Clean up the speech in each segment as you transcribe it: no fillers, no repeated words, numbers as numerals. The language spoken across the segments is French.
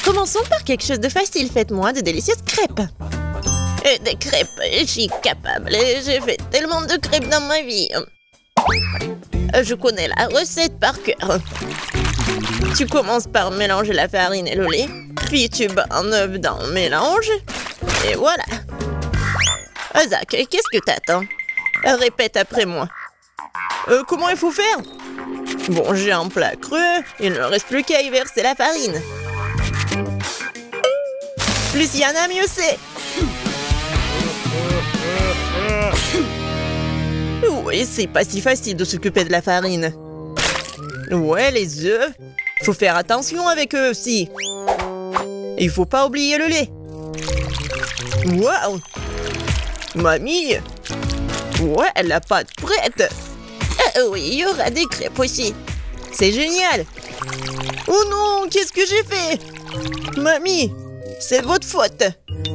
Commençons par quelque chose de facile. Faites-moi de délicieuses crêpes. Des crêpes, je suis capable. J'ai fait tellement de crêpes dans ma vie. Je connais la recette par cœur. Tu commences par mélanger la farine et le lait. Puis tu bats un œuf dans le mélange. Et voilà. Zach, qu'est-ce que t'attends? Répète après moi. Comment il faut faire? Bon, j'ai un plat creux. Il ne reste plus qu'à y verser la farine. Plus il y en a, mieux c'est. Oui, c'est pas si facile de s'occuper de la farine. Ouais, les œufs. Faut faire attention avec eux aussi. Il faut pas oublier le lait. Waouh! Mamie! Ouais, la pâte prête. Oui, il y aura des crêpes aussi. C'est génial. Oh non, qu'est-ce que j'ai fait? Mamie, c'est votre faute.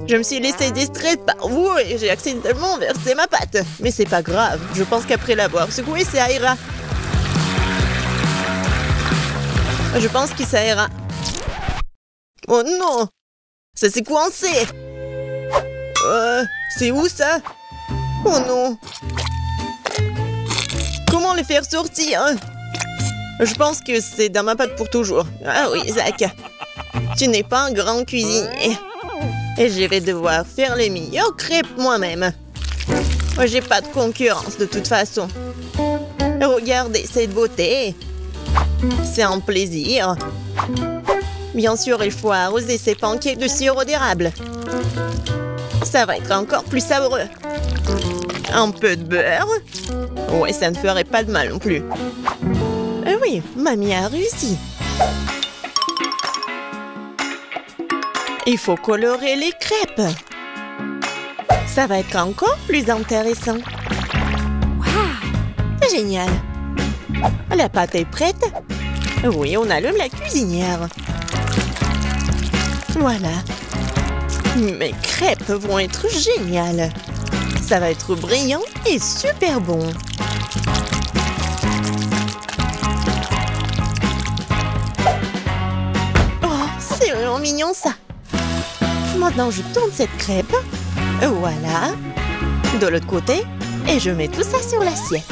Je me suis laissée distraite par vous et j'ai accidentellement versé ma pâte. Mais c'est pas grave, je pense qu'après l'avoir secouée, ça ira. Je pense que ça ira. Oh non! Ça s'est coincé! C'est où ça? Oh non! Comment les faire sortir? Je pense que c'est dans ma pâte pour toujours. Ah oui, Zach. Tu n'es pas un grand cuisinier. Et je vais devoir faire les meilleures crêpes moi-même. J'ai pas de concurrence de toute façon. Regardez cette beauté. C'est un plaisir. Bien sûr, il faut arroser ces pancakes de sirop d'érable. Ça va être encore plus savoureux. Un peu de beurre. Ouais, ça ne ferait pas de mal non plus. Oui, mamie a réussi. Il faut colorer les crêpes. Ça va être encore plus intéressant. Wow! Génial. La pâte est prête. Oui, on allume la cuisinière. Voilà. Mes crêpes vont être géniales. Ça va être brillant et super bon. Oh, c'est vraiment mignon ça. Maintenant, je tourne cette crêpe. Voilà. De l'autre côté. Et je mets tout ça sur l'assiette.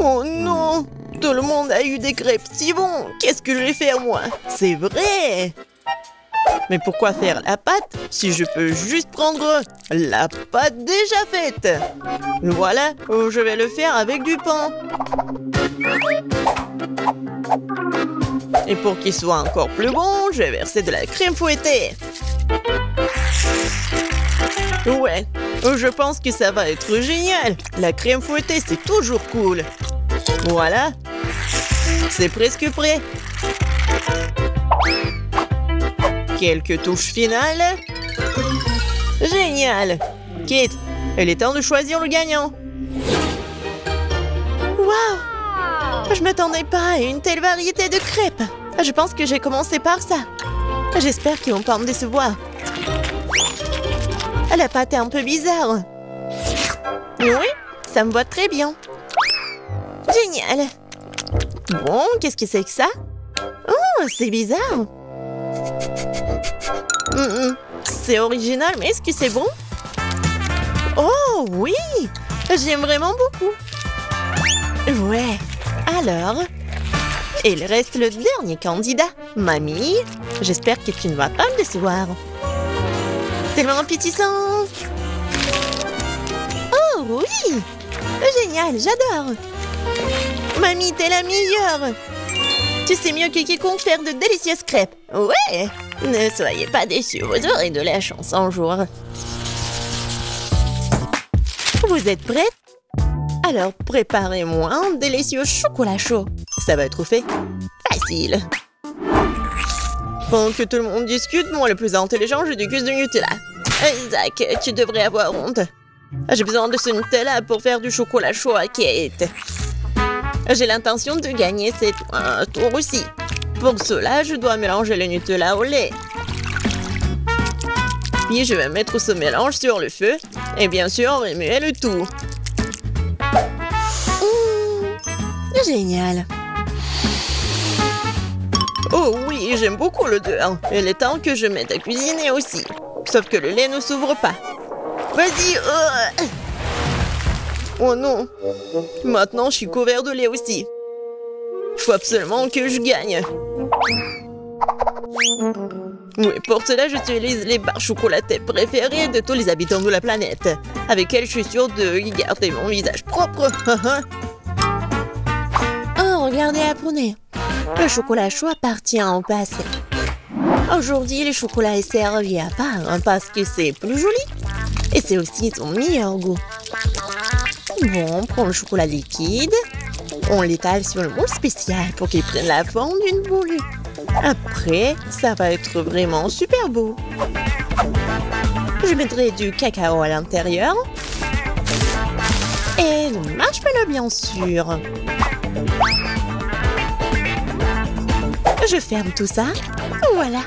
Oh non! Tout le monde a eu des crêpes si bons. Qu'est-ce que je vais faire moi? C'est vrai! Mais pourquoi faire la pâte si je peux juste prendre la pâte déjà faite? Voilà, je vais le faire avec du pain. Et pour qu'il soit encore plus bon, je vais verser de la crème fouettée. Ouais, je pense que ça va être génial. La crème fouettée, c'est toujours cool. Voilà, c'est presque prêt. Quelques touches finales. Génial. Kate, il est temps de choisir le gagnant. Waouh! Je m'attendais pas à une telle variété de crêpes. Je pense que j'ai commencé par ça. J'espère qu'ils vont pas me décevoir. La pâte est un peu bizarre. Oui, ça me va très bien. Génial. Bon, qu'est-ce que c'est que ça? Oh, c'est bizarre. C'est original, mais est-ce que c'est bon? Oh, oui! J'aime vraiment beaucoup. Ouais. Alors, il reste le dernier candidat. Mamie, j'espère que tu ne vas pas me décevoir. Tellement appétissant. Oh, oui! Génial, j'adore. Mamie, t'es la meilleure. Tu sais mieux que quiconque faire de délicieuses crêpes. Ouais! Ne soyez pas déçus, vous aurez de la chance un jour. Vous êtes prêts? Alors préparez-moi un délicieux chocolat chaud. Ça va être fait facile. Pendant que tout le monde discute, moi le plus intelligent, je déguste du Nutella. Isaac, tu devrais avoir honte. J'ai besoin de ce Nutella pour faire du chocolat chaud à Kate. J'ai l'intention de gagner cette tour aussi. Pour cela, je dois mélanger le Nutella au lait. Puis je vais mettre ce mélange sur le feu. Et bien sûr, remuer le tout. Génial. Oh oui, j'aime beaucoup l'odeur. Il est temps que je mette à cuisiner aussi. Sauf que le lait ne s'ouvre pas. Vas-y. Oh non. Maintenant, je suis couvert de lait aussi. Il faut absolument que je gagne. Oui, pour cela, j'utilise les barres chocolatées préférées de tous les habitants de la planète, avec elles je suis sûre de garder mon visage propre. Oh, regardez, apprenez. Le chocolat chaud appartient au passé. Aujourd'hui, le chocolat est servi à part parce que c'est plus joli et c'est aussi son meilleur goût. Bon, on prend le chocolat liquide, on l'étale sur le moule spécial pour qu'il prenne la forme d'une boule. Après, ça va être vraiment super beau. Je mettrai du cacao à l'intérieur. Et le marshmallow, bien sûr. Je ferme tout ça. Voilà.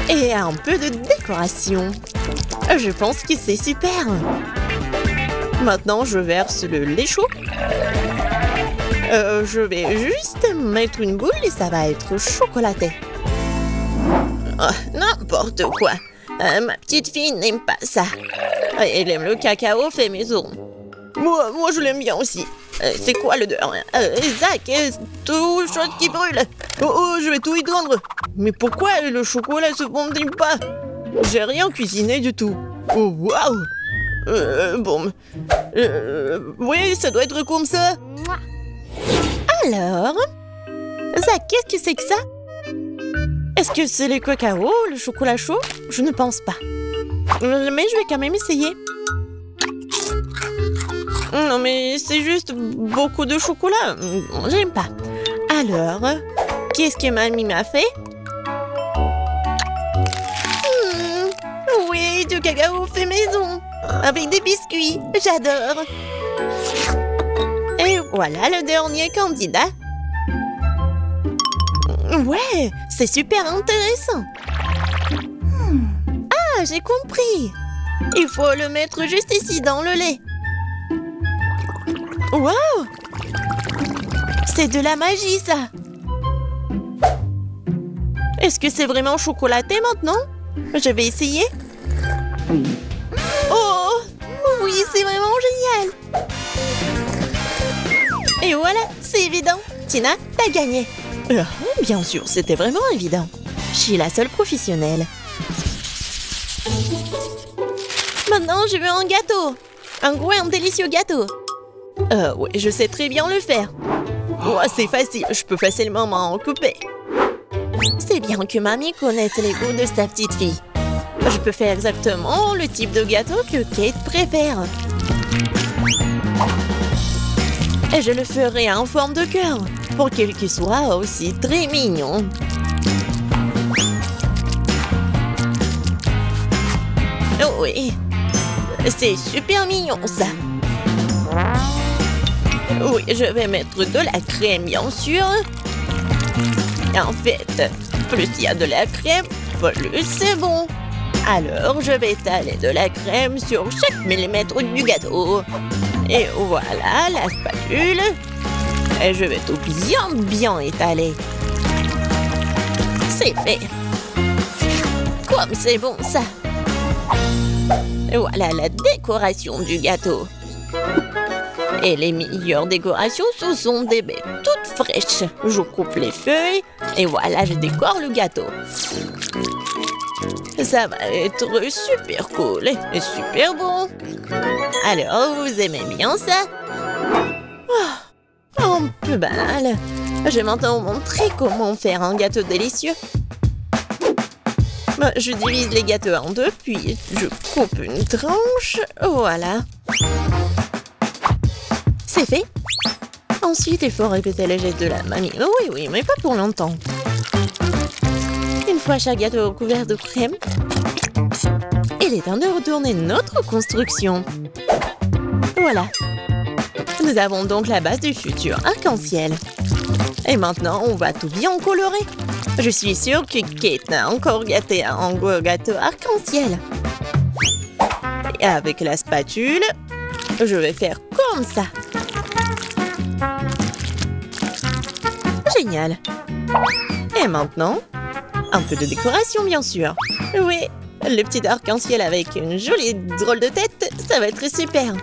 Et un peu de décoration. Je pense que c'est super. Maintenant, je verse le lait chaud. Je vais juste mettre une boule et ça va être chocolaté. Oh, n'importe quoi. Ma petite fille n'aime pas ça. Elle aime le cacao fait maison. Moi je l'aime bien aussi. C'est quoi l'odeur? Zach, tout chose qui brûle. Oh, je vais tout éteindre. Mais pourquoi le chocolat se fondit pas? J'ai rien cuisiné du tout. Oh, waouh. Bon. Oui, ça doit être comme ça. Alors, Zach, qu'est-ce que c'est que ça? Est-ce que c'est le cacao, le chocolat chaud? Je ne pense pas. Mais je vais quand même essayer. Non, mais c'est juste beaucoup de chocolat. J'aime pas. Alors, qu'est-ce que mamie m'a fait? Oui, du cacao fait maison. Avec des biscuits. J'adore. Et voilà le dernier candidat. Ouais, c'est super intéressant. Ah, j'ai compris. Il faut le mettre juste ici dans le lait. Wow! C'est de la magie, ça. Est-ce que c'est vraiment chocolaté maintenant? Je vais essayer. Oh! Oui, c'est vraiment génial. Et voilà, c'est évident. Tina, t'as gagné. Bien sûr, c'était vraiment évident. Je suis la seule professionnelle. Maintenant, je veux un gâteau. Un délicieux gâteau. Oui, je sais très bien le faire. Oh, c'est facile, je peux facilement m'en occuper. C'est bien que mamie connaisse les goûts de sa petite fille. Je peux faire exactement le type de gâteau que Kate préfère. Et je le ferai en forme de cœur, pour qu'il soit aussi très mignon. Oh oui, c'est super mignon ça. Oui, je vais mettre de la crème, bien sûr. En fait, plus il y a de la crème, plus c'est bon. Alors, je vais étaler de la crème sur chaque millimètre du gâteau. Et voilà la spatule. Et je vais tout bien étaler. C'est fait. Comme c'est bon ça. Et voilà la décoration du gâteau. Et les meilleures décorations, ce sont des baies toutes fraîches. Je coupe les feuilles et voilà, je décore le gâteau. Ça va être super cool et super bon. Alors, vous aimez bien ça? Oh, un peu banal. Je vais maintenant vous montrer comment faire un gâteau délicieux. Je divise les gâteaux en deux, puis je coupe une tranche. Voilà. C'est fait. Ensuite, il faut répéter les gestes de la mamie. Oui, mais pas pour longtemps. Une fois chaque gâteau recouvert de crème, il est temps de retourner notre construction. Voilà. Nous avons donc la base du futur arc-en-ciel. Et maintenant, on va tout bien colorer. Je suis sûre que Kate a encore gâté un gâteau arc-en-ciel. Et avec la spatule, je vais faire comme ça. Génial. Et maintenant, un peu de décoration, bien sûr. Oui, le petit arc-en-ciel avec une jolie drôle de tête, ça va être super.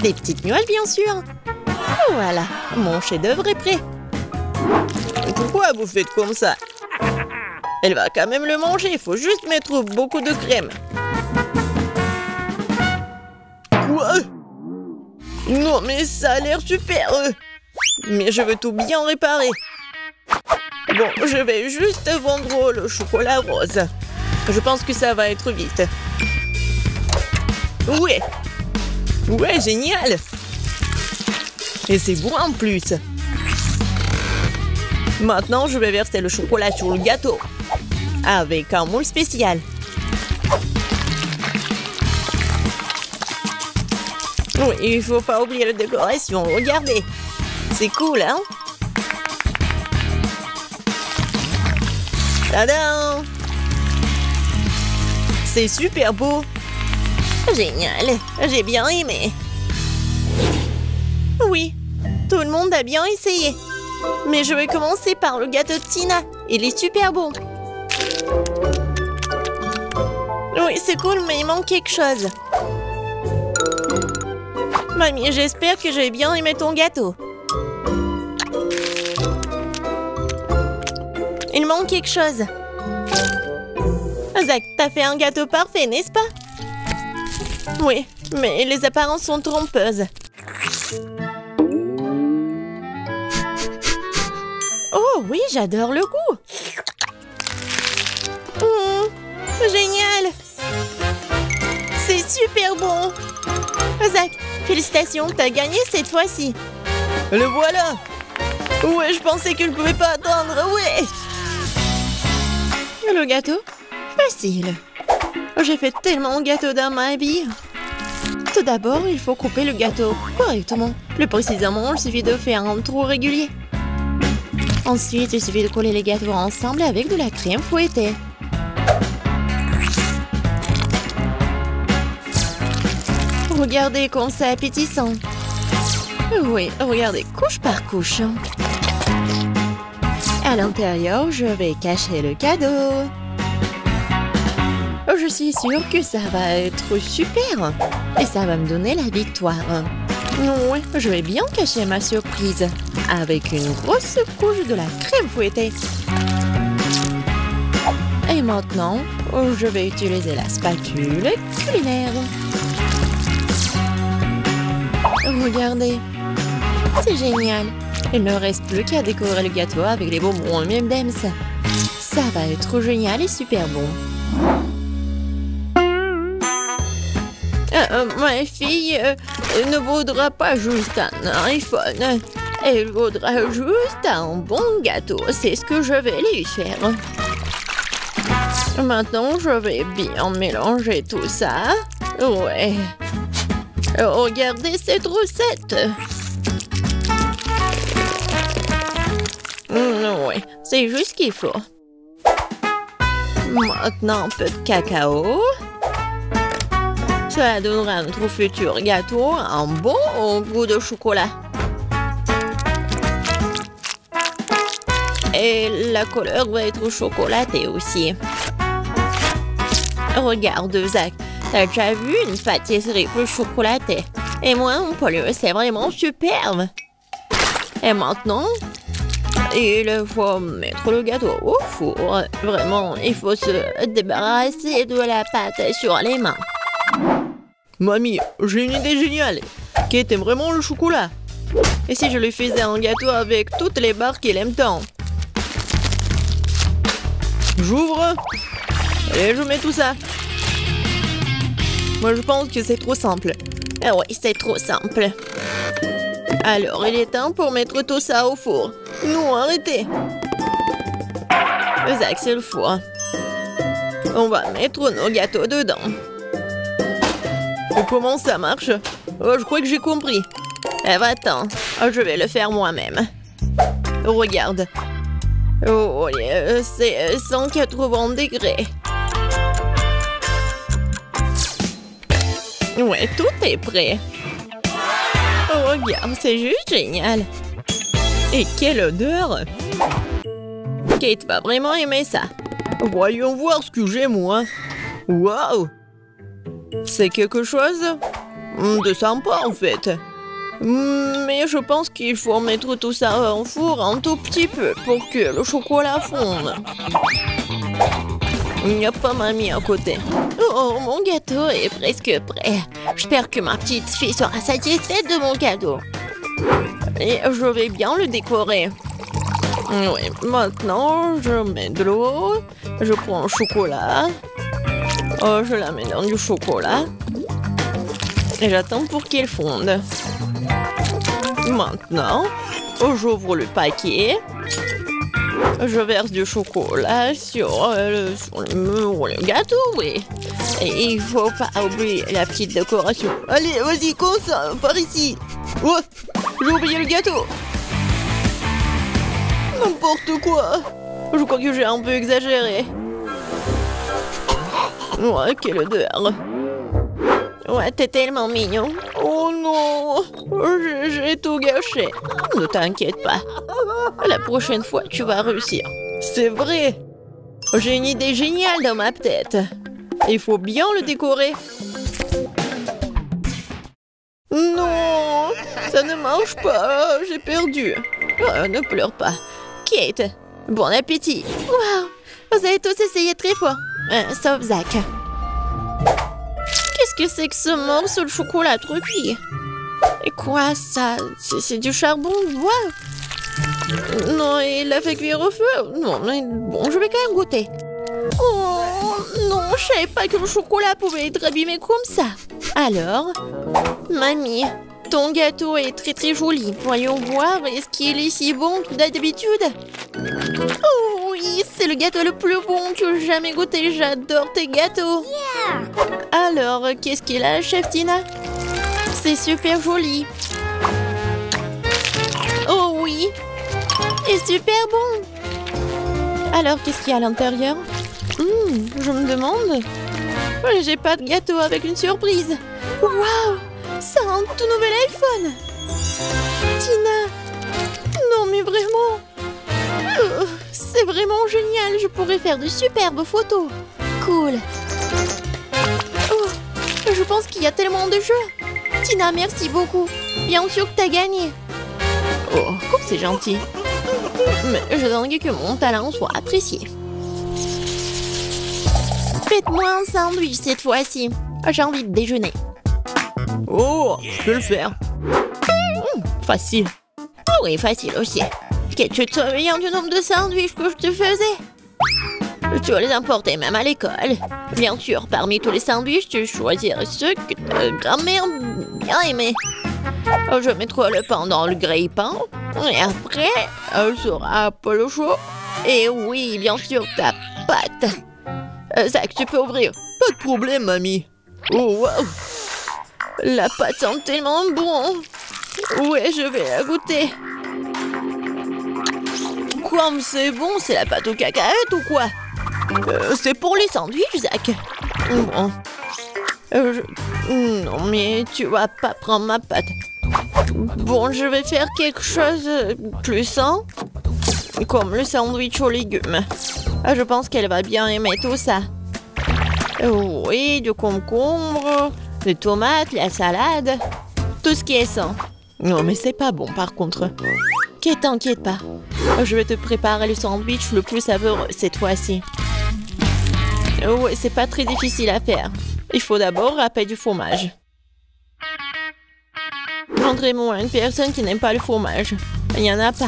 Des petites nuages, bien sûr. Voilà, mon chef-d'œuvre est prêt. Pourquoi vous faites comme ça? Elle va quand même le manger, il faut juste mettre beaucoup de crème. Quoi? Non, mais ça a l'air super. Mais je veux tout bien réparer. Bon, je vais juste vendre le chocolat rose. Je pense que ça va être vite. Ouais. Ouais, génial. Et c'est bon en plus. Maintenant, je vais verser le chocolat sur le gâteau. Avec un moule spécial. Oui, il faut pas oublier la décoration. Regardez. C'est cool, hein? Tadam! C'est super beau. Génial. J'ai bien aimé. Oui, tout le monde a bien essayé. Mais je vais commencer par le gâteau de Tina. Il est super bon. Oui, c'est cool, mais il manque quelque chose. Mamie, j'espère que j'ai bien aimé ton gâteau. Il manque quelque chose. Zach, t'as fait un gâteau parfait, n'est-ce pas? Oui, mais les apparences sont trompeuses. Oh oui, j'adore le goût. Génial. C'est super bon. Zach, félicitations, t'as gagné cette fois-ci. Le voilà. Ouais, je pensais que je ne pouvais pas attendre, ouais. Le gâteau? Facile. J'ai fait tellement de gâteaux dans ma vie. Tout d'abord, il faut couper le gâteau correctement. Plus précisément, il suffit de faire un trou régulier. Ensuite, il suffit de coller les gâteaux ensemble avec de la crème fouettée. Regardez comme c'est appétissant. Oui, regardez, couche par couche. À l'intérieur, je vais cacher le cadeau. Je suis sûre que ça va être super. Et ça va me donner la victoire. Oui, je vais bien cacher ma surprise. Avec une grosse couche de la crème fouettée. Et maintenant, je vais utiliser la spatule culinaire. Regardez. C'est génial. Il ne reste plus qu'à décorer le gâteau avec les bonbons M&M's. Ça va être génial et super bon. Ma fille ne voudra pas juste un iPhone. Elle voudra juste un bon gâteau. C'est ce que je vais lui faire. Maintenant, je vais bien mélanger tout ça. Ouais. Regardez cette recette. Oui, c'est juste ce qu'il faut. Maintenant, un peu de cacao. Ça donnera à notre futur gâteau un bon goût de chocolat. Et la couleur va être chocolatée aussi. Regarde, Zach, t'as déjà vu une pâtisserie plus chocolatée? Et moi, mon polio, c'est vraiment superbe. Et maintenant, il faut mettre le gâteau au four. Vraiment, il faut se débarrasser de la pâte sur les mains. Mamie, j'ai une idée géniale. Kate aime vraiment le chocolat. Et si je lui faisais un gâteau avec toutes les barres qu'il aime tant? J'ouvre. Et je mets tout ça. Moi, je pense que c'est trop simple. Ah oui, c'est trop simple. Alors, il est temps pour mettre tout ça au four. Non, arrêtez. Zach, c'est le four. On va mettre nos gâteaux dedans. Et comment ça marche? Oh, je crois que j'ai compris. Eh ben, attends, je vais le faire moi-même. Regarde. Oh, c'est 180 degrés. Ouais, tout est prêt. Oh, regarde, c'est juste génial. Et quelle odeur! Kate va vraiment aimer ça. Voyons voir ce que j'ai, moi. Waouh! C'est quelque chose de sympa, en fait. Mais je pense qu'il faut mettre tout ça en four un tout petit peu pour que le chocolat fonde. Il n'y a pas mamie à côté. Oh, mon gâteau est presque prêt. J'espère que ma petite fille sera satisfaite de mon cadeau. Et je vais bien le décorer. Oui, maintenant, je mets de l'eau. Je prends le chocolat. Oh, je la mets dans du chocolat. Et j'attends pour qu'il fonde. Maintenant, j'ouvre le paquet. Je verse du chocolat sur le gâteau, oui. Et il faut pas oublier la petite décoration. Allez, vas-y, commence par ici. Oh, j'ai oublié le gâteau. N'importe quoi. Je crois que j'ai un peu exagéré. Ouais, quelle odeur. Ouais, t'es tellement mignon. Oh non, j'ai tout gâché. Ne t'inquiète pas. La prochaine fois, tu vas réussir. C'est vrai. J'ai une idée géniale dans ma tête. Il faut bien le décorer. Non, ça ne marche pas. J'ai perdu. Oh, ne pleure pas. Kate, bon appétit. Waouh, vous avez tous essayé très fort. Sauf Zach. Qu'est-ce que c'est que ce morceau de chocolat trop cuit? Et quoi ça? C'est du charbon? Waouh! Non, il l'a fait cuire au feu. Non, mais bon, je vais quand même goûter. Oh non, je savais pas que le chocolat pouvait être abîmé comme ça. Alors, mamie, ton gâteau est très très joli. Voyons voir, est-ce qu'il est si bon que d'habitude? Oh oui, c'est le gâteau le plus bon que j'ai jamais goûté. J'adore tes gâteaux. Alors, qu'est-ce qu'il a, chef Tina? C'est super joli. Oh oui, et super bon. Alors, qu'est-ce qu'il y a à l'intérieur? Je me demande. J'ai pas de gâteau avec une surprise. Waouh, c'est un tout nouvel iPhone. Tina, non mais vraiment. C'est vraiment génial. Je pourrais faire de superbes photos. Cool. Oh, je pense qu'il y a tellement de jeux. Tina, merci beaucoup. Bien sûr que t'as gagné. Oh, comme c'est gentil. Mais j'attendais que mon talent soit apprécié. Faites-moi un sandwich cette fois-ci. J'ai envie de déjeuner. Oh, je peux le faire. Facile. Oui, facile aussi. Tu te souviens du nombre de sandwichs que je te faisais? Tu vas les emporter même à l'école. Bien sûr, parmi tous les sandwichs, tu choisiras ceux que ta grand-mère bien aimait. Je mettrai le pain dans le grille-pain. Et après, elle sera pas le chaud. Et oui, bien sûr, ta pâte. Zach, tu peux ouvrir. Pas de problème, mamie. Oh, wow. La pâte sent tellement bon. Ouais, je vais la goûter. Quoi, c'est bon? C'est la pâte aux cacahuètes ou quoi? C'est pour les sandwichs, Zach. Bon. Non, mais tu vas pas prendre ma pâte. Bon, je vais faire quelque chose de plus sain. Comme le sandwich aux légumes. Je pense qu'elle va bien aimer tout ça. Oui, du concombre, des tomates, la salade. Tout ce qui est sain. Non, mais c'est pas bon par contre. T'inquiète pas. Je vais te préparer le sandwich le plus savoureux cette fois-ci. Ouais, c'est pas très difficile à faire. Il faut d'abord râper du fromage. Montrez-moi une personne qui n'aime pas le fromage. Il n'y en a pas.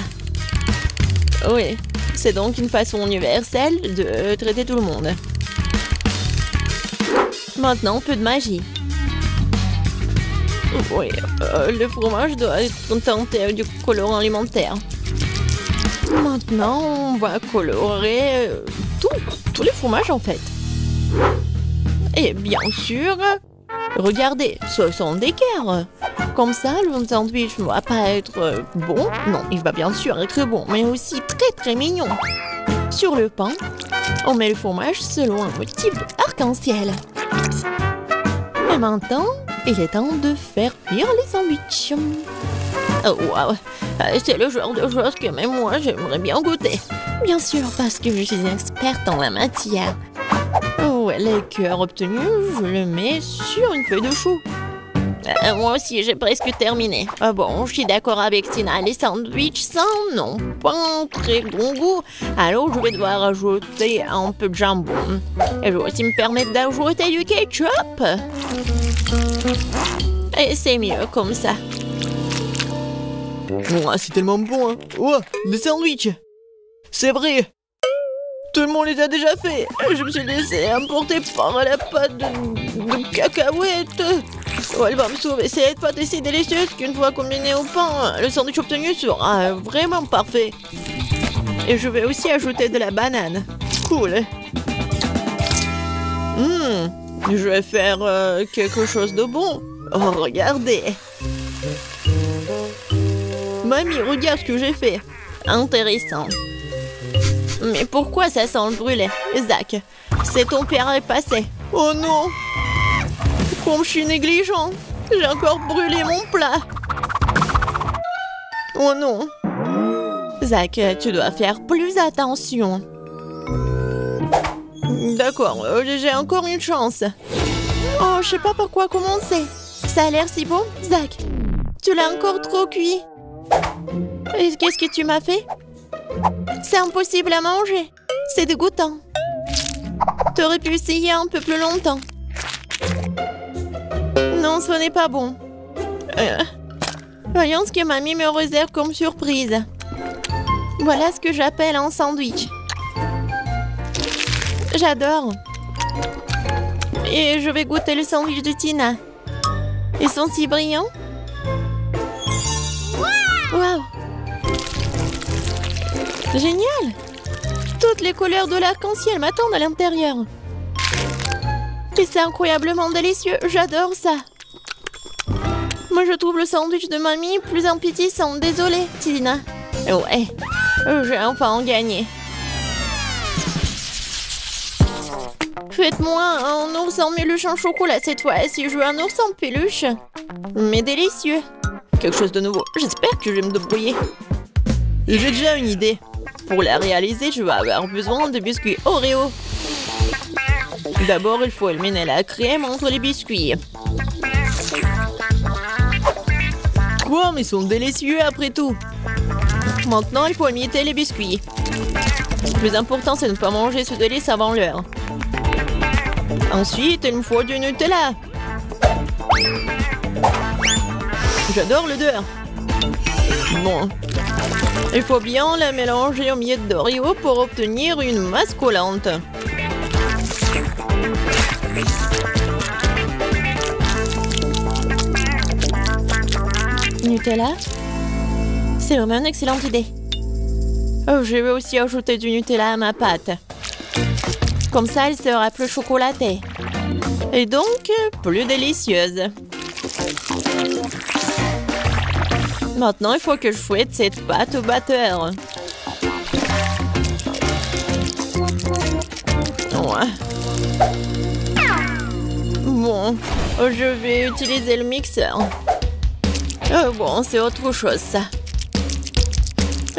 Oui, c'est donc une façon universelle de traiter tout le monde. Maintenant, un peu de magie. Oui, le fromage doit être tenté du colorant alimentaire. Maintenant, on va colorer tous les fromages en fait. Et bien sûr, regardez, ce sont des cœurs. Comme ça, le sandwich ne va pas être bon. Non, il va bien sûr être bon, mais aussi très très mignon. Sur le pain, on met le fromage selon un motif arc-en-ciel. Et maintenant, il est temps de faire cuire les sandwichs. Oh, wow. C'est le genre de choses que même moi, j'aimerais bien goûter. Bien sûr, parce que je suis experte en la matière. Ouais, les cœurs obtenus, je les mets sur une feuille de chou. Moi aussi, j'ai presque terminé. Ah bon, je suis d'accord avec Tina. Les sandwichs sans n'ont pas un très bon goût. Alors, je vais devoir ajouter un peu de jambon. Et je vais aussi me permettre d'ajouter du ketchup. Et c'est mieux comme ça. Oh, c'est tellement bon, hein. Oh, des sandwichs. C'est vrai. Tout le monde les a déjà fait. Je me suis laissé emporter par la pâte de cacahuètes. Oh, elle va me sauver. Cette pâte est si délicieuse qu'une fois combinée au pain, le sandwich obtenu sera vraiment parfait. Et je vais aussi ajouter de la banane. Cool. Je vais faire quelque chose de bon. Oh, regardez. Mamie, regarde ce que j'ai fait. Intéressant. Mais pourquoi ça sent le brûlé? Zach, c'est ton père est passé. Oh non! Comme je suis négligent, j'ai encore brûlé mon plat. Oh non! Zach, tu dois faire plus attention. D'accord, j'ai encore une chance. Oh, je sais pas par quoi commencer. Ça a l'air si bon, Zach. Tu l'as encore trop cuit. Et qu'est-ce que tu m'as fait? C'est impossible à manger. C'est dégoûtant. T'aurais pu essayer un peu plus longtemps. Non, ce n'est pas bon. Voyons ce que mamie me réserve comme surprise. Voilà ce que j'appelle un sandwich. J'adore. Et je vais goûter le sandwich de Tina. Ils sont si brillants. Waouh! Génial! Toutes les couleurs de l'arc-en-ciel m'attendent à l'intérieur. Et c'est incroyablement délicieux. J'adore ça. Moi, je trouve le sandwich de mamie plus appétissant. Désolée, Tina. Ouais, j'ai enfin gagné. Faites-moi un ours en peluche en chocolat cette fois. Si je veux un ours en peluche. Mais délicieux. Quelque chose de nouveau. J'espère que je vais me débrouiller. Et j'ai déjà une idée. Pour la réaliser, je vais avoir besoin de biscuits Oreo. D'abord, il faut éliminer la crème entre les biscuits. Quoi? Mais ils sont délicieux après tout. Maintenant, il faut imiter les biscuits. Le plus important, c'est de ne pas manger ce délice avant l'heure. Ensuite, il me faut du Nutella. J'adore l'odeur. Bon. Il faut bien la mélanger aux miettes d'Oreo pour obtenir une masse collante. Nutella? C'est vraiment une excellente idée. Oh, je vais aussi ajouter du Nutella à ma pâte. Comme ça, elle sera plus chocolatée. Et donc, plus délicieuse. Maintenant, il faut que je fouette cette pâte au batteur. Ouais. Bon, je vais utiliser le mixeur. Bon, c'est autre chose, ça.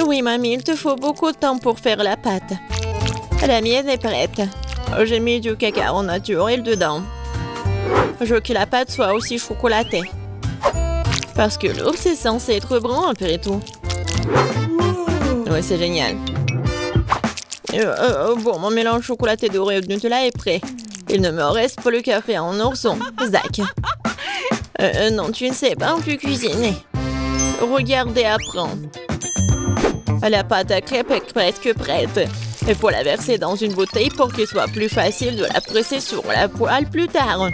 Oui, mamie, il te faut beaucoup de temps pour faire la pâte. La mienne est prête. J'ai mis du cacao naturel dedans. Je veux que la pâte soit aussi chocolatée. Parce que l'ours est censé être brun après tout. Ouais, c'est génial. Bon, mon mélange chocolaté doré et de Nutella est prêt. Il ne me reste pas le café en ourson. Zach. Non, tu ne sais pas plus cuisiner. Regardez, apprends. La pâte à crêpes est presque prête. Il faut la verser dans une bouteille pour qu'il soit plus facile de la presser sur la poêle plus tard.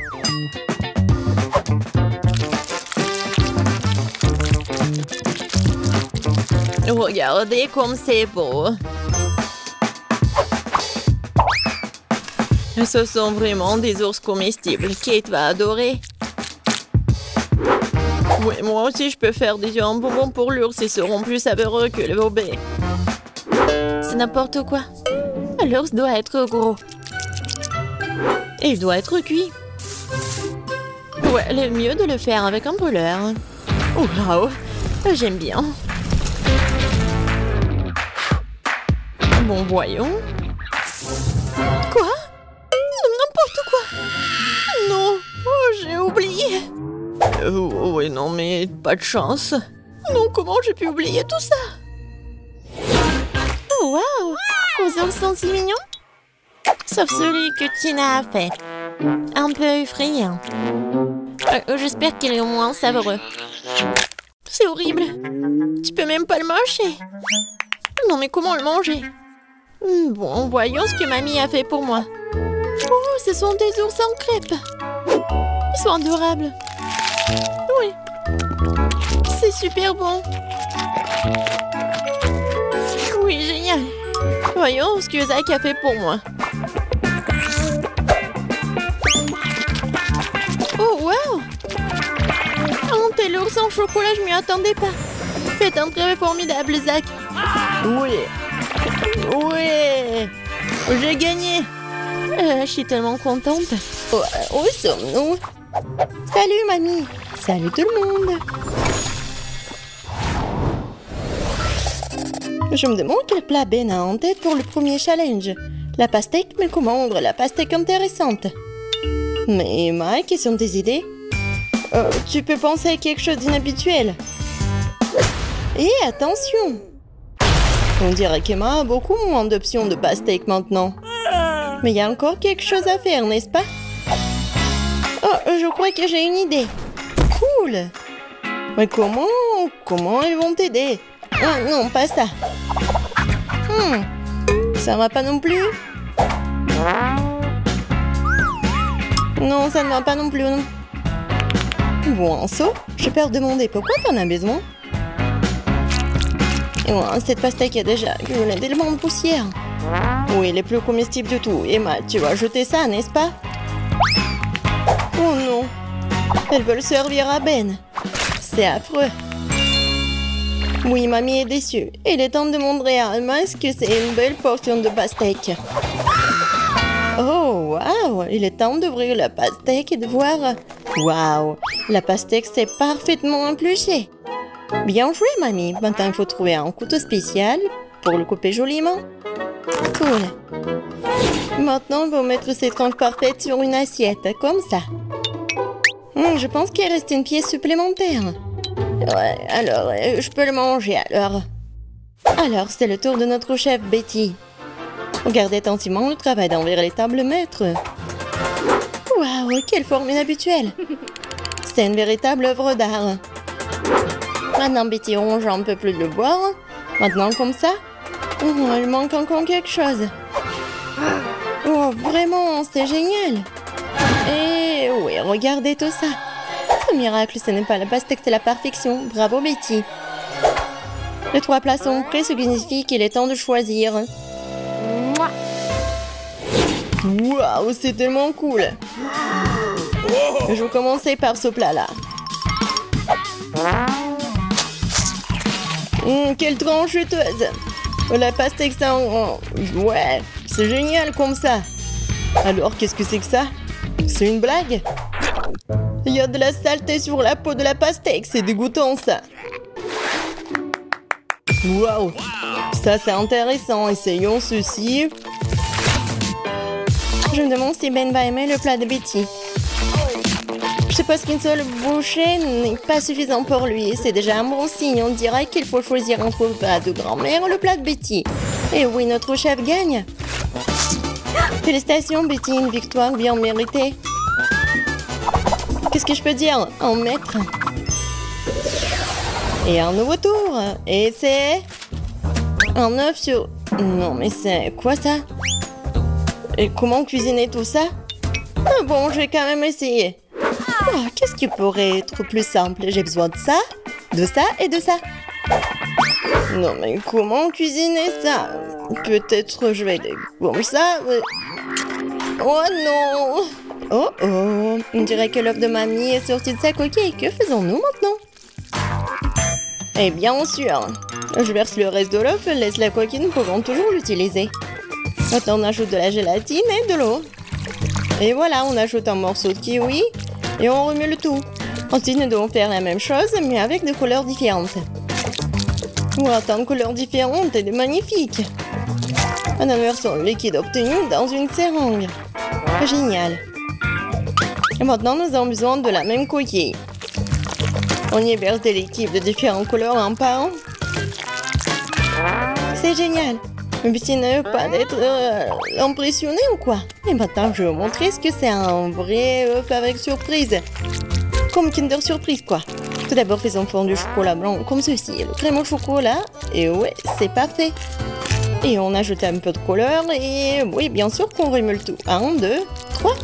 Regardez comme c'est beau. Ce sont vraiment des ours comestibles. Kate va adorer. Oui, moi aussi, je peux faire des bonbons pour l'ours. Ils seront plus savoureux que le bébé. C'est n'importe quoi. L'ours doit être gros. Et il doit être cuit. Ouais, le mieux de le faire avec un brûleur. Oh, wow, j'aime bien. Bon, voyons. Quoi? N'importe quoi. Non, oh, j'ai oublié. Ouais, non, mais pas de chance. Non, comment j'ai pu oublier tout ça? Oh, waouh! Vos ongles sont si mignons. Sauf celui que Tina a fait. Un peu effrayant. J'espère qu'il est au moins savoureux. C'est horrible. Tu peux même pas le mâcher. Non, mais comment le manger? Bon, voyons ce que mamie a fait pour moi. Oh, ce sont des ours en crêpes. Ils sont adorables. Oui. C'est super bon. Oui, génial. Voyons ce que Zach a fait pour moi. Oh, wow! Un tel ours en chocolat, je m'y attendais pas. Faites un travail formidable, Zach. Oui. Oui. J'ai gagné. Je suis tellement contente. Où sommes-nous? Salut, mamie. Salut tout le monde. Je me demande quel plat Ben a en tête pour le premier challenge. La pastèque, mais comment rendre la pastèque intéressante? Mais Mike, quelles sont tes idées? Tu peux penser à quelque chose d'inhabituel. Et attention! On dirait qu'Emma a beaucoup moins d'options de pastèque maintenant. Mais il y a encore quelque chose à faire, n'est-ce pas? Oh, je crois que j'ai une idée. Cool! Mais comment ils vont t'aider? Ah non, pas ça. Ça va pas non plus? Non, ça ne va pas non plus. Non. Bon, un seau. J'ai peur de demander pourquoi t'en as besoin. Et ouais, cette pastèque a déjà accumulé tellement de poussière. Oui, les plus comestibles de tout. Emma, tu vas jeter ça, n'est-ce pas? Oh non. Elles veulent servir à Ben. C'est affreux. Oui, mamie est déçue. Il est temps de montrer à Emma que c'est une belle portion de pastèque. Oh, waouh! Il est temps d'ouvrir la pastèque et de voir... Waouh! La pastèque s'est parfaitement épluchée. Bien joué, mamie. Maintenant, il faut trouver un couteau spécial pour le couper joliment. Cool. Maintenant, on va mettre ces tranches parfaites sur une assiette, comme ça. Je pense qu'il reste une pièce supplémentaire. Ouais, alors, je peux le manger, alors. Alors, c'est le tour de notre chef, Betty. Regardez attentivement le travail d'envers les tables maîtres. Waouh, quelle forme inhabituelle. C'est une véritable œuvre d'art. Maintenant, Betty ronge un peu plus de le boire. Maintenant, comme ça. Oh, il manque encore quelque chose. Oh, vraiment, c'est génial. Et oui, regardez tout ça. C'est un miracle, ce n'est pas la pastèque, c'est la perfection. Bravo, Betty. Les 3 plats sont prêts, ce qui signifie qu'il est temps de choisir. Waouh, c'est tellement cool. Je vais commencer par ce plat-là. Quelle tranche juteuse. La pastèque, ça... Ouais, c'est génial comme ça. Alors, qu'est-ce que c'est que ça? C'est une blague? Il y a de la saleté sur la peau de la pastèque, c'est dégoûtant ça. Waouh, ça c'est intéressant. Essayons ceci. Je me demande si Ben va aimer le plat de Betty. Je suppose qu'une seule bouchée n'est pas suffisant pour lui. C'est déjà un bon signe. On dirait qu'il faut choisir entre le plat de grand-mère ou le plat de Betty. Et oui, notre chef gagne. Félicitations Betty, une victoire bien méritée. Qu'est-ce que je peux dire? Un maître. Et un nouveau tour. Et c'est... un œuf sur... Non mais c'est... quoi ça? Et comment cuisiner tout ça? Ah bon, je vais quand même essayer. Oh, qu'est-ce qui pourrait être plus simple? J'ai besoin de ça et de ça. Non mais comment cuisiner ça? Peut-être je vais... comme ça. Oh non! Oh oh! On dirait que l'œuf de mamie est sorti de sa coquille. Que faisons-nous maintenant? Eh bien sûr! Je verse le reste de l'œuf, laisse la coquille, nous pouvons toujours l'utiliser. Maintenant, on ajoute de la gélatine et de l'eau. Et voilà, on ajoute un morceau de kiwi et on remet le tout. Ensuite, nous devons faire la même chose, mais avec des couleurs différentes. Wow, tant de couleurs différentes et de magnifiques. On inverse le liquide obtenu dans une seringue. Génial. Et maintenant, nous avons besoin de la même coquille. On y verse des liquides de différentes couleurs un par un. C'est génial. Le but n'est pas d'être impressionné ou quoi? Et maintenant, je vais vous montrer ce que c'est un vrai œuf avec surprise. Comme Kinder Surprise, quoi. Tout d'abord, faisons fondre du chocolat blanc comme ceci. Le crème au chocolat. Et ouais, c'est parfait. Et on ajoute un peu de couleur. Et oui, bien sûr qu'on remue tout. 1, 2, 3.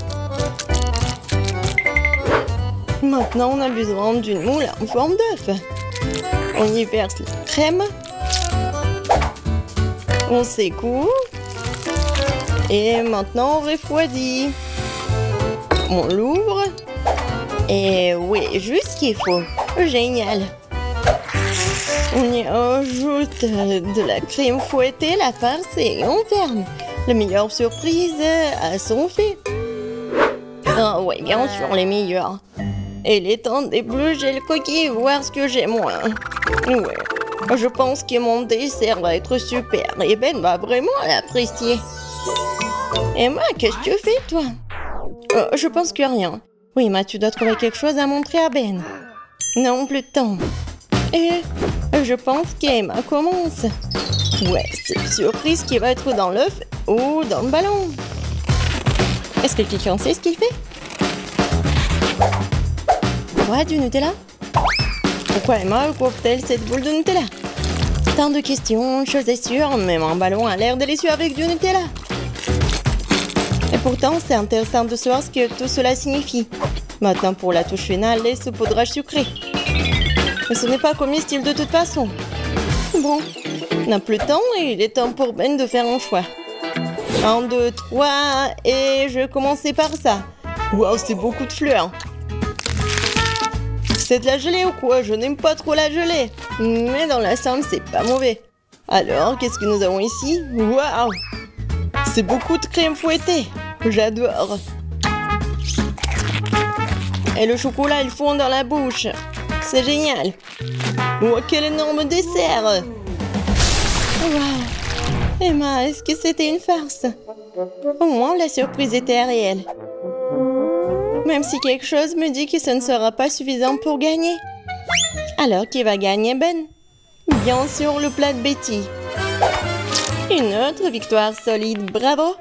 Maintenant, on a besoin d'une moule en forme d'œuf. On y verse la crème. On secoue. Et maintenant, on refroidit. On l'ouvre. Et oui, juste ce qu'il faut. Génial. On y ajoute de la crème fouettée, la farce et on ferme. La meilleure surprise à son fait. Ah oui, bien sûr, les meilleurs. Et il est temps d'éplucher le coquille, voir ce que j'ai moi. Ouais, je pense que mon dessert va être super. Et Ben va vraiment l'apprécier. Et moi, qu'est-ce que tu fais, toi? Je pense que rien. Oui, mais tu dois trouver quelque chose à montrer à Ben. Non, plus de temps. Et je pense qu'Emma commence. Ouais, c'est une surprise qui va être dans l'œuf ou dans le ballon. Est-ce que quelqu'un sait ce qu'il fait? Quoi, du Nutella? Pourquoi Emma couvre-t-elle cette boule de Nutella? Tant de questions, chose est sûre, même un ballon a l'air délicieux avec du Nutella. Et pourtant, c'est intéressant de savoir ce que tout cela signifie. Maintenant, pour la touche finale, les saupoudrages sucrés. Mais ce n'est pas comestible de toute façon. Bon, on n'a plus de temps et il est temps pour Ben de faire un choix. 1, 2, 3, et je vais commencer par ça. Waouh, c'est beaucoup de fleurs. C'est de la gelée ou quoi? Je n'aime pas trop la gelée. Mais dans la somme, c'est pas mauvais. Alors, qu'est-ce que nous avons ici? Waouh! C'est beaucoup de crème fouettée. J'adore. Et le chocolat, il fond dans la bouche. C'est génial. Oh, quel énorme dessert! Waouh! Emma, est-ce que c'était une farce? Au moins, la surprise était réelle. Même si quelque chose me dit que ce ne sera pas suffisant pour gagner. Alors, qui va gagner, Ben? Bien sûr, le plat de Betty. Une autre victoire solide, bravo!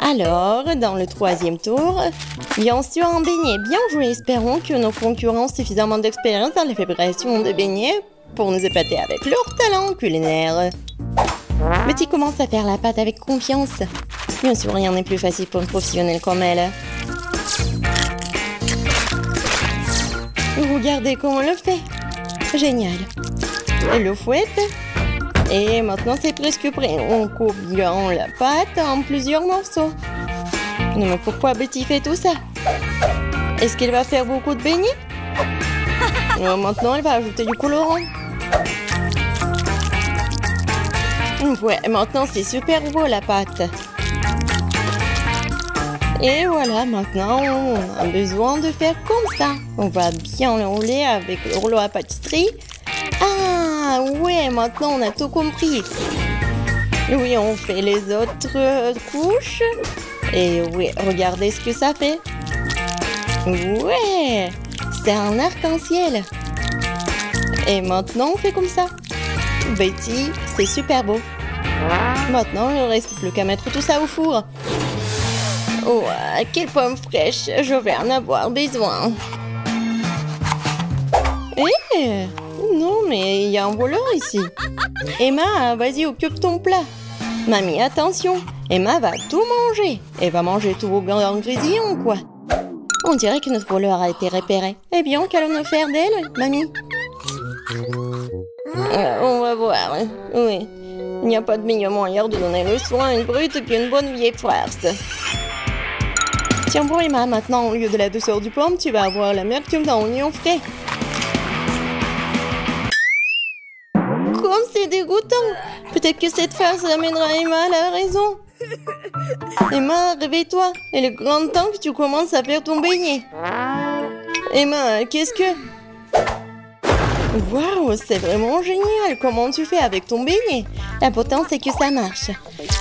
Alors, dans le troisième tour, bien sûr un beignet. Bien joué, espérons que nos concurrents ont suffisamment d'expérience dans la fabrication de beignets pour nous épater avec leur talent culinaire. Betty commence à faire la pâte avec confiance. Bien sûr, rien n'est plus facile pour une professionnelle comme elle. Regardez comment elle le fait. Génial. Elle le fouette. Et maintenant, c'est presque prêt. On coupe bien la pâte en plusieurs morceaux. Non, mais pourquoi Betty fait tout ça? Est-ce qu'elle va faire beaucoup de beignets? Maintenant, elle va ajouter du colorant. Ouais, maintenant, c'est super beau la pâte. Et voilà, maintenant, on a besoin de faire comme ça. On va bien l'enrouler avec le rouleau à pâtisserie. Ah, ouais, maintenant, on a tout compris. Oui, on fait les autres couches. Et oui, regardez ce que ça fait. Ouais, c'est un arc-en-ciel. Et maintenant, on fait comme ça. Betty, c'est super beau. Maintenant, il ne reste plus qu'à mettre tout ça au four. Oh, quelle pomme fraîche, je vais en avoir besoin. Eh, non, mais il y a un voleur ici. Emma, vas-y, occupe ton plat. Mamie, attention, Emma va tout manger. Elle va manger tous vos ingrédients, quoi. On dirait que notre voleur a été repéré. Eh bien, qu'allons-nous faire d'elle, mamie? On va voir, oui. Il n'y a pas de meilleur moyen de donner le soin à une brute qu'une bonne vieille farce. Tiens bon Emma, maintenant au lieu de la douceur du pomme, tu vas avoir l'amertume d'un oignon frais. Comme c'est dégoûtant. Peut-être que cette farce amènera Emma à la raison. Emma, réveille-toi. Il est grand temps que tu commences à faire ton beignet. Emma, qu'est-ce que... Waouh, c'est vraiment génial! Comment tu fais avec ton beignet? L'important, c'est que ça marche.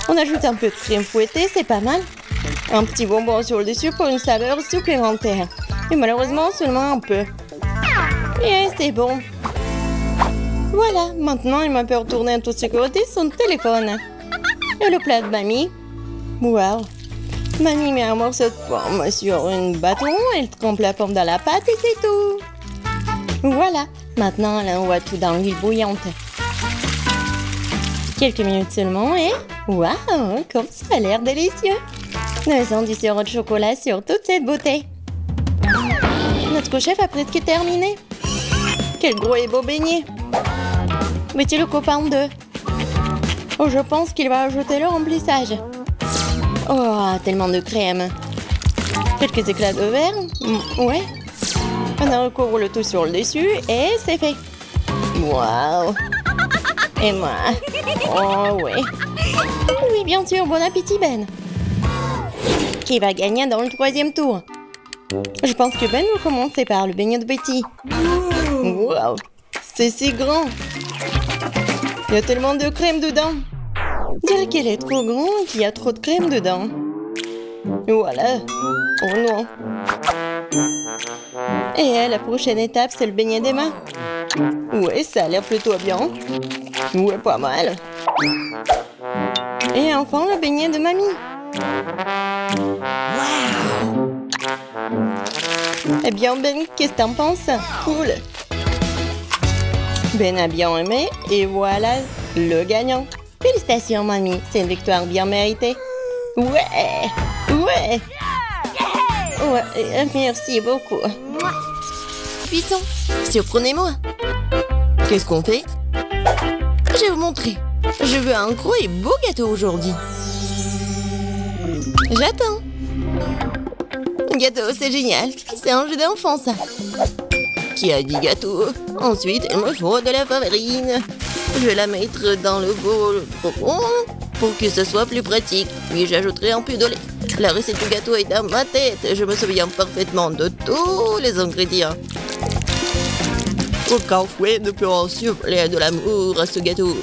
On ajoute un peu de crème fouettée, c'est pas mal. Un petit bonbon sur le dessus pour une saveur supplémentaire. Et malheureusement, seulement un peu. Et c'est bon. Voilà, maintenant, il m'a fait retourner en toute sécurité son téléphone. Et le plat de mamie. Waouh! Mamie met un morceau de pomme sur un bâton, elle trempe la pomme dans la pâte et c'est tout. Voilà, maintenant elle envoie tout dans l'huile bouillante. Quelques minutes seulement et... Waouh, comme ça a l'air délicieux. Nous avons du sirop de chocolat sur toute cette beauté. Notre chef a presque terminé. Quel gros et beau beignet. Mettez le copain en deux. Oh, je pense qu'il va ajouter le remplissage. Oh, tellement de crème. Quelques éclats de verre. Ouais. On recouvre le tout sur le dessus et c'est fait. Waouh. Et moi. Oh, ouais. Oui, bien sûr. Bon appétit, Ben. Qui va gagner dans le 3e tour? Je pense que Ben va commencer par le beignet de Betty. Waouh. C'est si grand. Il y a tellement de crème dedans. Je dirais qu'elle est trop grande et qu'il y a trop de crème dedans. Voilà. Oh non. Et la prochaine étape, c'est le beignet d'Emma. Ouais, ça a l'air plutôt bien. Ouais, pas mal. Et enfin, le beignet de mamie. Wow. Eh bien, Ben, qu'est-ce que t'en penses? Cool. Ben a bien aimé et voilà le gagnant. Félicitations, mamie. C'est une victoire bien méritée. Ouais. Ouais. Ouais, merci beaucoup. Puissant, surprenez-moi. Qu'est-ce qu'on fait? Je vais vous montrer. Je veux un gros et beau gâteau aujourd'hui. J'attends. Gâteau, c'est génial. C'est un jeu d'enfant, ça. Qui a dit gâteau? Ensuite, il me faut de la farine. Je vais la mettre dans le bol pour que ce soit plus pratique. Puis j'ajouterai un peu de lait. La recette du gâteau est dans ma tête. Je me souviens parfaitement de tous les ingrédients. Aucun fouet ne peut en souffler de l'amour à ce gâteau.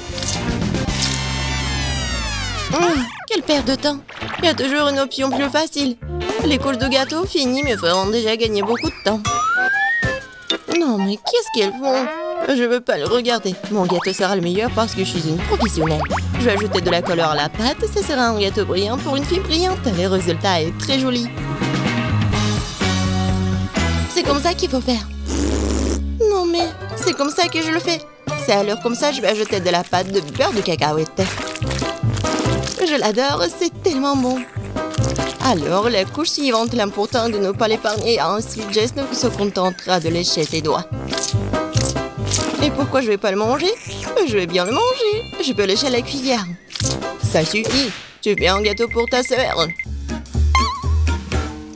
Quelle perte de temps. Il y a toujours une option plus facile. Les couches de gâteau finies me feront déjà gagner beaucoup de temps. Non, mais qu'est-ce qu'elles font? Je veux pas le regarder. Mon gâteau sera le meilleur parce que je suis une professionnelle. Je vais ajouter de la couleur à la pâte. Ce sera un gâteau brillant pour une fille brillante. Le résultat est très joli. C'est comme ça qu'il faut faire. Non, mais c'est comme ça que je le fais. C'est alors comme ça, je vais ajouter de la pâte de beurre de cacahuète. Je l'adore, c'est tellement bon. Alors, la couche suivante, l'important de ne pas l'épargner. Ensuite, Jess se contentera de lécher ses doigts. Et pourquoi je vais pas le manger? Je vais bien le manger. Je peux lécher la cuillère. Ça suffit. Tu fais un gâteau pour ta sœur.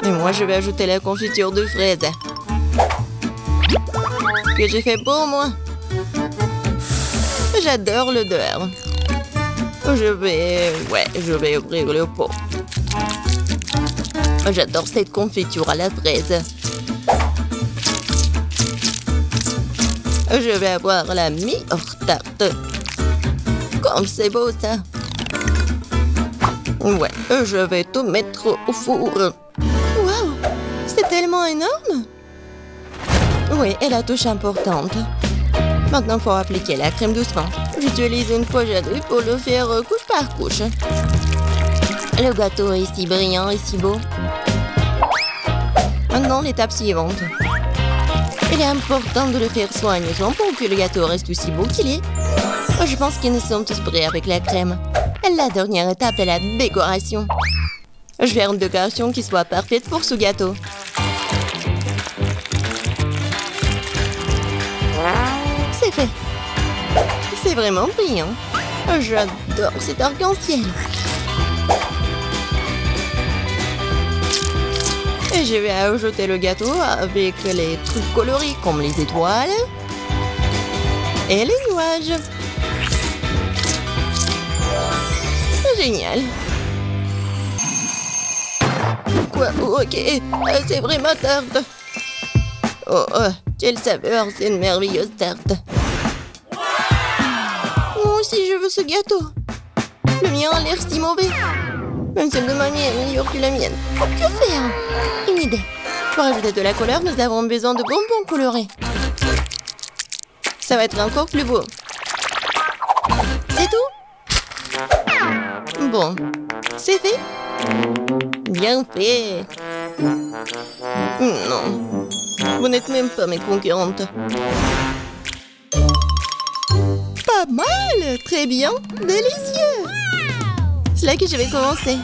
Et moi, je vais ajouter la confiture de fraises. Que j'ai fait pour moi. J'adore l'odeur. Je vais ouvrir le pot. J'adore cette confiture à la fraise. Je vais avoir la meilleure tarte. Comme c'est beau, ça. Ouais, je vais tout mettre au four. Waouh, c'est tellement énorme. Oui, et la touche importante. Maintenant, il faut appliquer la crème doucement. J'utilise une pochette pour le faire couche par couche. Le gâteau est si brillant et si beau. Maintenant, l'étape suivante. Il est important de le faire soigneusement pour que le gâteau reste aussi beau qu'il est. Je pense que nous sommes tous prêts avec la crème. La dernière étape est la décoration. Je vais faire une décoration qui soit parfaite pour ce gâteau. C'est fait. C'est vraiment brillant. J'adore cet arc-en-ciel. Et je vais ajouter le gâteau avec les trucs colorés comme les étoiles et les nuages. Génial. Quoi? Ok, c'est vraiment tarte. Oh, quelle saveur, c'est une merveilleuse tarte. Moi aussi, je veux ce gâteau. Le mien a l'air si mauvais. Même celle de mamie est meilleure que la mienne. Que faire? Une idée. Pour ajouter de la couleur, nous avons besoin de bonbons colorés. Ça va être encore plus beau. C'est tout? Bon, c'est fait. Bien fait. Non, vous n'êtes même pas mes concurrentes. Pas mal, très bien, délicieux. C'est là que je vais commencer.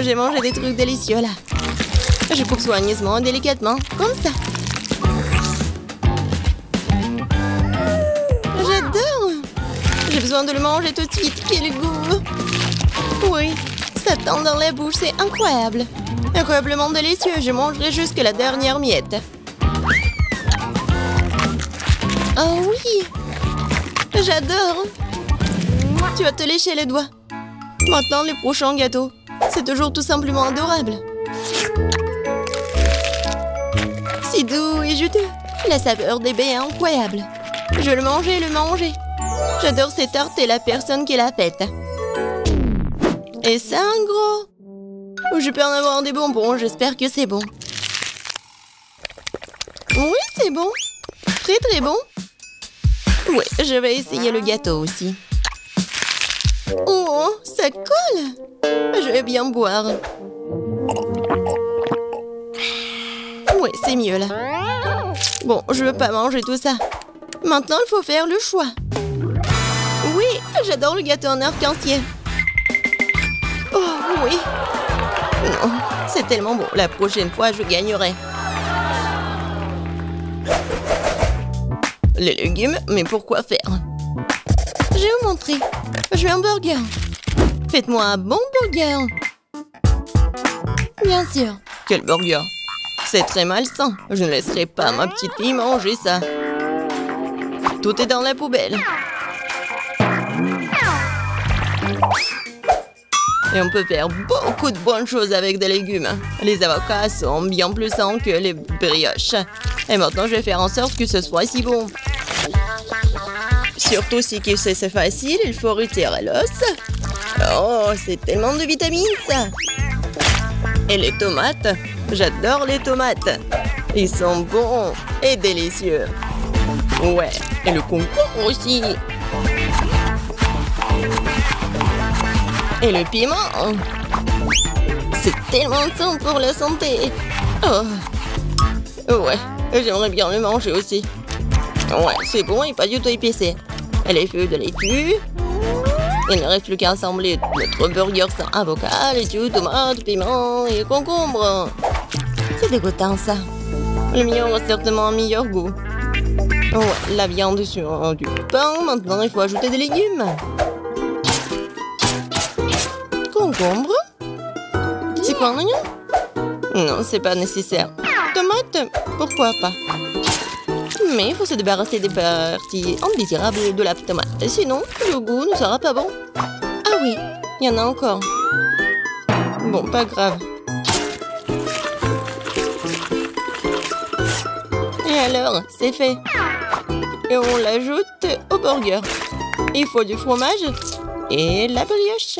J'ai mangé des trucs délicieux là. Je coupe soigneusement, délicatement, comme ça. J'adore. J'ai besoin de le manger tout de suite. Quel goût! Oui, ça tend dans la bouche, c'est incroyable. Incroyablement délicieux, je mangerai jusque la dernière miette. Oh oui! J'adore! Tu vas te lécher les doigts. Maintenant, le prochain gâteau. C'est toujours tout simplement adorable. Si doux et juteux. La saveur des baies est incroyable. Je le mangeais et le manger. J'adore cette tarte et la personne qui l'a faite. Et c'est un gros. Je peux en avoir des bonbons, j'espère que c'est bon. Oui, c'est bon. Très très bon. Oui, je vais essayer le gâteau aussi. Oh, ça colle. Je vais bien boire. Oui, c'est mieux là. Bon, je veux pas manger tout ça. Maintenant, il faut faire le choix. Oui, j'adore le gâteau en arc-en-ciel. Oh, oui. Non, c'est tellement bon. La prochaine fois, je gagnerai. Les légumes, mais pourquoi faire? Je vais vous montrer. Je veux un burger. Faites-moi un bon burger. Bien sûr. Quel burger? C'est très malsain. Je ne laisserai pas ma petite fille manger ça. Tout est dans la poubelle. Et on peut faire beaucoup de bonnes choses avec des légumes. Les avocats sont bien plus sains que les brioches. Et maintenant, je vais faire en sorte que ce soit si bon. Surtout si c'est facile, il faut retirer l'os. Oh, c'est tellement de vitamines, ça. Et les tomates. J'adore les tomates. Ils sont bons et délicieux. Ouais, et le concombre aussi. Et le piment. C'est tellement sain pour la santé. Oh. Ouais, j'aimerais bien le manger aussi. Ouais, c'est bon et pas du tout épicé. Et les feuilles de laitue. Il ne reste plus qu'à assembler notre burger sans avocat, laitue, tomate, piment et concombre. C'est dégoûtant ça. Le mien aura certainement un meilleur goût. Ouais, la viande sur du pain. Maintenant, il faut ajouter des légumes. Concombre? C'est quoi un oignon? Non, c'est pas nécessaire. Tomate? Pourquoi pas? Mais il faut se débarrasser des parties indésirables de la tomate. Sinon, le goût ne sera pas bon. Ah oui, il y en a encore. Bon, pas grave. Et alors, c'est fait. Et on l'ajoute au burger. Il faut du fromage et la brioche.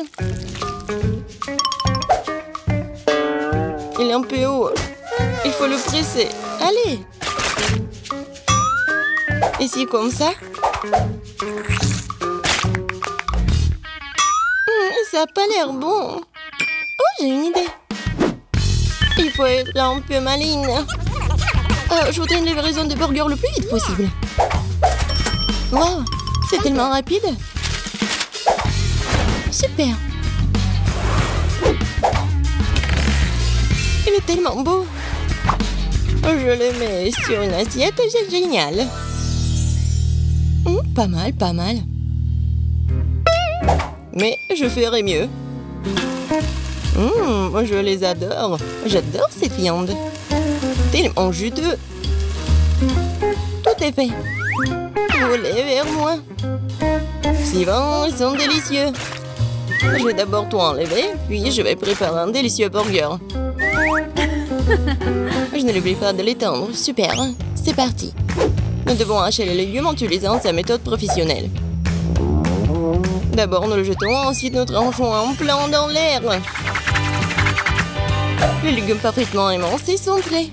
Il est un peu haut. Il faut le presser. Allez! Ici, comme ça. Ça n'a pas l'air bon. Oh, j'ai une idée. Il faut être un peu maligne. Je voudrais une livraison de burger le plus vite possible. Wow, c'est tellement rapide. Super. Il est tellement beau. Je le mets sur une assiette, c'est génial. Pas mal, pas mal. Mais je ferai mieux. Je les adore. J'adore cette viande. Tellement juteux. Tout est fait. Volez vers moi. C'est bon, ils sont délicieux. Je vais d'abord tout enlever, puis je vais préparer un délicieux burger. Je ne l'oublie pas de l'étendre. Super. C'est parti. Nous devons hacher les légumes en utilisant sa méthode professionnelle. D'abord, nous le jetons, ensuite nous tranchons en plan dans l'air. Les légumes parfaitement émincés sont prêts.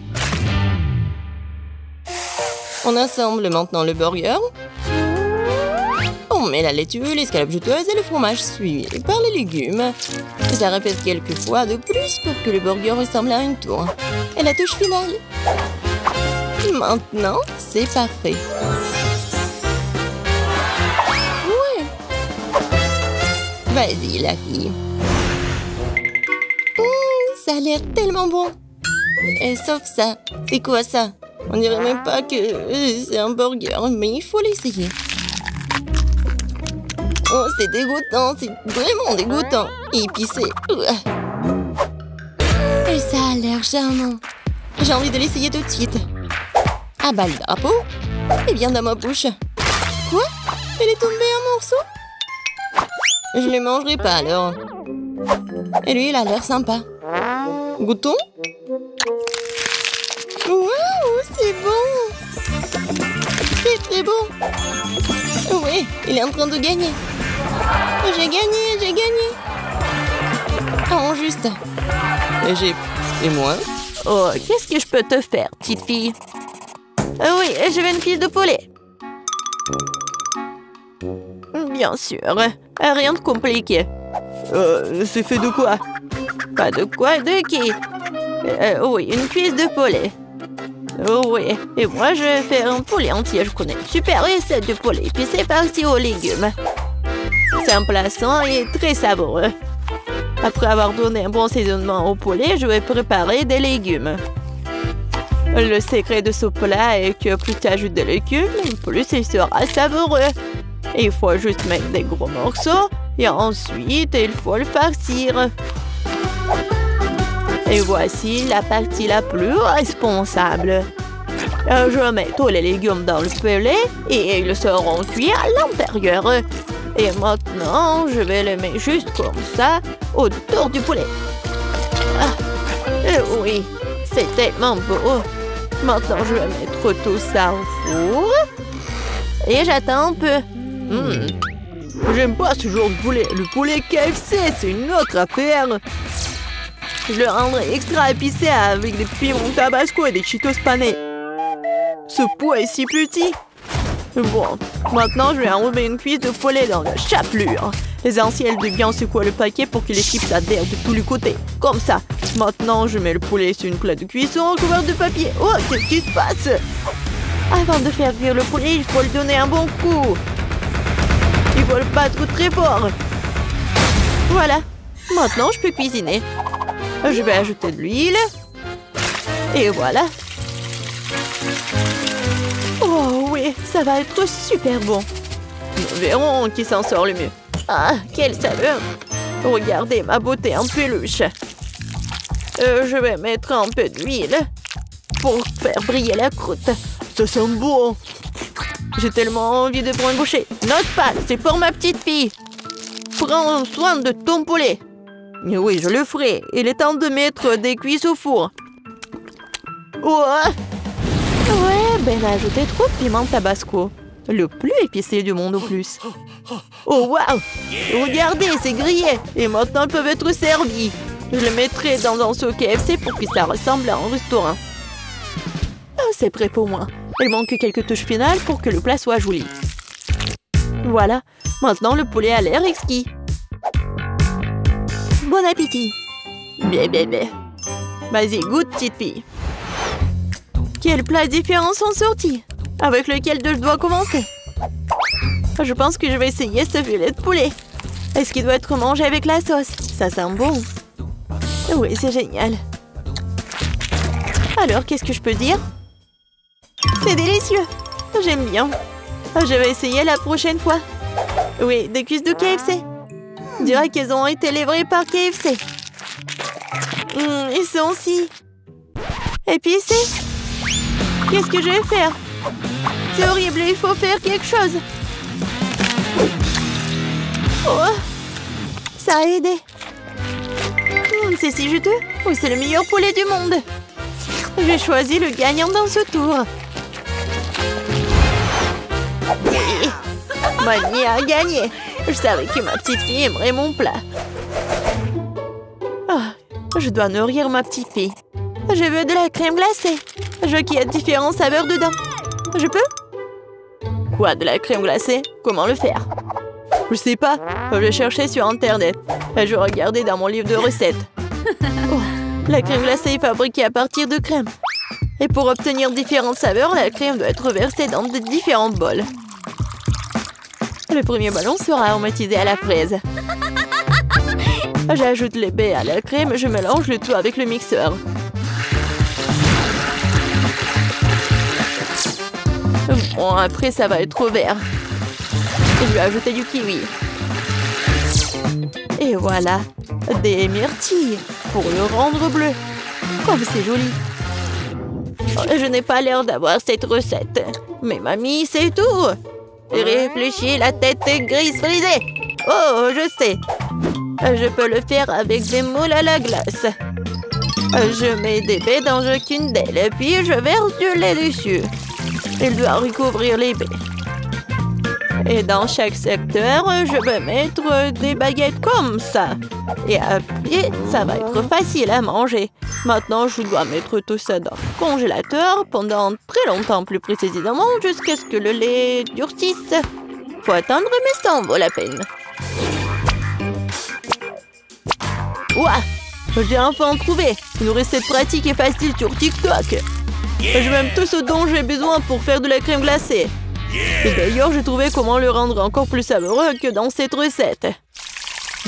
On assemble maintenant le burger. On met la laitue, l'escalope juteuse et le fromage suivi par les légumes. Et ça répète quelques fois de plus pour que le burger ressemble à une tour. Et la touche finale. Maintenant, c'est parfait. Ouais. Vas-y, la fille. Ça a l'air tellement bon. Et sauf ça. C'est quoi ça? On dirait même pas que c'est un burger, mais il faut l'essayer. Oh, c'est dégoûtant, c'est vraiment dégoûtant. Épicé. Et ça a l'air charmant. J'ai envie de l'essayer tout de suite. Ah bah le drapeau. Et bien dans ma bouche. Quoi? Il est tombé en morceaux? Je ne le mangerai pas alors. Et lui, il a l'air sympa. Goûtons? Waouh, c'est bon! C'est très bon! Oui, il est en train de gagner. J'ai gagné! Oh, juste. Et moi? Oh, qu'est-ce que je peux te faire, petite fille? Oui, je veux une cuisse de poulet. Bien sûr. Rien de compliqué. C'est fait de quoi? Pas de quoi, de qui? Oui, une cuisse de poulet. Oh oui, et moi je vais faire un poulet entier. Je connais une super recette de poulet. Puis c'est parti aux légumes. C'est un plat sain et très savoureux. Après avoir donné un bon assaisonnement au poulet, je vais préparer des légumes. Le secret de ce plat est que plus tu ajoutes de légumes, plus il sera savoureux. Il faut juste mettre des gros morceaux et ensuite il faut le farcir. Et voici la partie la plus responsable. Je mets tous les légumes dans le poulet et ils seront cuits à l'intérieur. Et maintenant, je vais les mettre juste comme ça autour du poulet. Oui, c'est tellement beau. Maintenant, je vais mettre tout ça au four. Et j'attends un peu. J'aime pas ce genre de poulet. Le poulet KFC, c'est une autre affaire. Je le rendrai extra épicé avec des piments tabasco et des Cheetos panés. Ce pot est si petit. Bon, maintenant je vais enlever une cuisse de poulet dans la chapelure. L'essentiel de bien secouer le paquet pour que les chips adhèrent de tous les côtés. Comme ça. Maintenant, je mets le poulet sur une plaque de cuisson recouverte de papier. Oh, qu'est-ce qui se passe? Avant de faire cuire le poulet, il faut lui donner un bon coup. Il faut le battre très fort. Voilà. Maintenant, je peux cuisiner. Je vais ajouter de l'huile. Et voilà. Oh oui, ça va être super bon. Nous verrons qui s'en sort le mieux. Ah, quelle saveur! Regardez ma beauté en peluche. Je vais mettre un peu d'huile pour faire briller la croûte. Ça sent bon. J'ai tellement envie de prendre une bouchée. Note pas, c'est pour ma petite fille. Prends soin de ton poulet. Oui, je le ferai. Il est temps de mettre des cuisses au four. Ouais, Ben a ajouté trop de piment tabasco. Le plus épicé du monde au plus. Oh, waouh! Regardez, c'est grillé. Et maintenant, ils peuvent être servis. Je le mettrai dans un seau KFC pour que ça ressemble à un restaurant. Oh, c'est prêt pour moi. Il manque quelques touches finales pour que le plat soit joli. Voilà. Maintenant, le poulet a l'air exquis. Bon appétit. Bien. Vas-y, goûte, petite fille. Quels plats différents sont sortis? Avec lequel je dois commencer? Je pense que je vais essayer ce filet de poulet. Est-ce qu'il doit être mangé avec la sauce? Ça sent bon. Oui, c'est génial. Alors, qu'est-ce que je peux dire? C'est délicieux. J'aime bien. Je vais essayer la prochaine fois. Oui, des cuisses de KFC. On dirait qu'elles ont été livrées par KFC. Ils sont si épicés. Qu'est-ce que je vais faire? C'est horrible, il faut faire quelque chose. Oh, ça a aidé. C'est si juteux. Oui, c'est le meilleur poulet du monde. J'ai choisi le gagnant dans ce tour. Oui, Bonnie a gagné. Je savais que ma petite fille aimerait mon plat. Ah, je dois nourrir ma petite fille. Je veux de la crème glacée. Je veux qu'il y ait différents saveurs dedans. Je peux? Quoi, de la crème glacée? Comment le faire? Je sais pas. Je cherchais sur Internet. Je regardais dans mon livre de recettes. Oh, la crème glacée est fabriquée à partir de crème. Et pour obtenir différentes saveurs, la crème doit être versée dans de différents bols. Le premier ballon sera aromatisé à la fraise. J'ajoute les baies à la crème, je mélange le tout avec le mixeur. Bon, après ça va être vert. Et je vais ajouter du kiwi. Et voilà, des myrtilles pour le rendre bleu. Comme c'est joli. Je n'ai pas l'air d'avoir cette recette. Mais mamie, c'est tout. Réfléchis, la tête grise frisée. Oh, je sais. Je peux le faire avec des moules à la glace. Je mets des baies dans chacune d'elles, puis je verse du lait dessus. Il doit recouvrir les baies. Et dans chaque secteur, je vais mettre des baguettes comme ça. Et après, ça va être facile à manger. Maintenant, je dois mettre tout ça dans le congélateur pendant très longtemps, plus précisément, jusqu'à ce que le lait durcisse. Faut attendre, mais ça en vaut la peine. Ouah! J'ai enfin trouvé une recette pratique et facile sur TikTok. Je m'aime tout ce dont j'ai besoin pour faire de la crème glacée. Et d'ailleurs, j'ai trouvé comment le rendre encore plus savoureux que dans cette recette.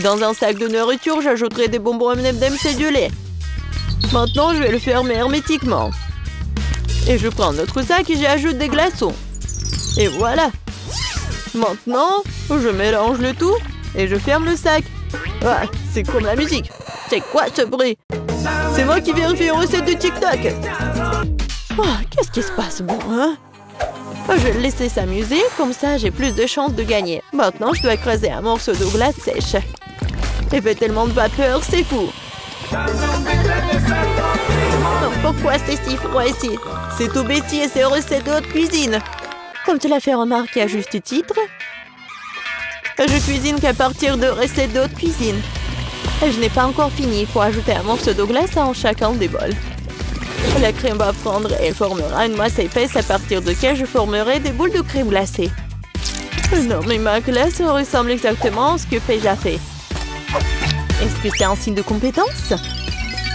Dans un sac de nourriture, j'ajouterai des bonbons M&M's et du lait. Maintenant, je vais le fermer hermétiquement. Et je prends notre sac et j'y ajoute des glaçons. Et voilà. Maintenant, je mélange le tout et je ferme le sac. Ah, c'est comme la musique. C'est quoi ce bruit? C'est moi qui vérifie une recette de TikTok. Oh, qu'est-ce qui se passe bon, hein? Je vais le laisser s'amuser, comme ça j'ai plus de chances de gagner. Maintenant, je dois écraser un morceau de glace sèche. Il fait tellement de vapeur, c'est fou. Pourquoi c'est si froid ici? C'est tout Betty et ses recettes de haute cuisine. Comme tu l'as fait remarquer à juste titre, je cuisine qu'à partir de recettes de haute cuisine. Je n'ai pas encore fini, il faut ajouter un morceau de glace en chacun des bols. La crème va fondre et elle formera une masse épaisse à partir de laquelle je formerai des boules de crème glacée. Non, mais ma glace ressemble exactement à ce que Paige a fait. Est-ce que c'est un signe de compétence?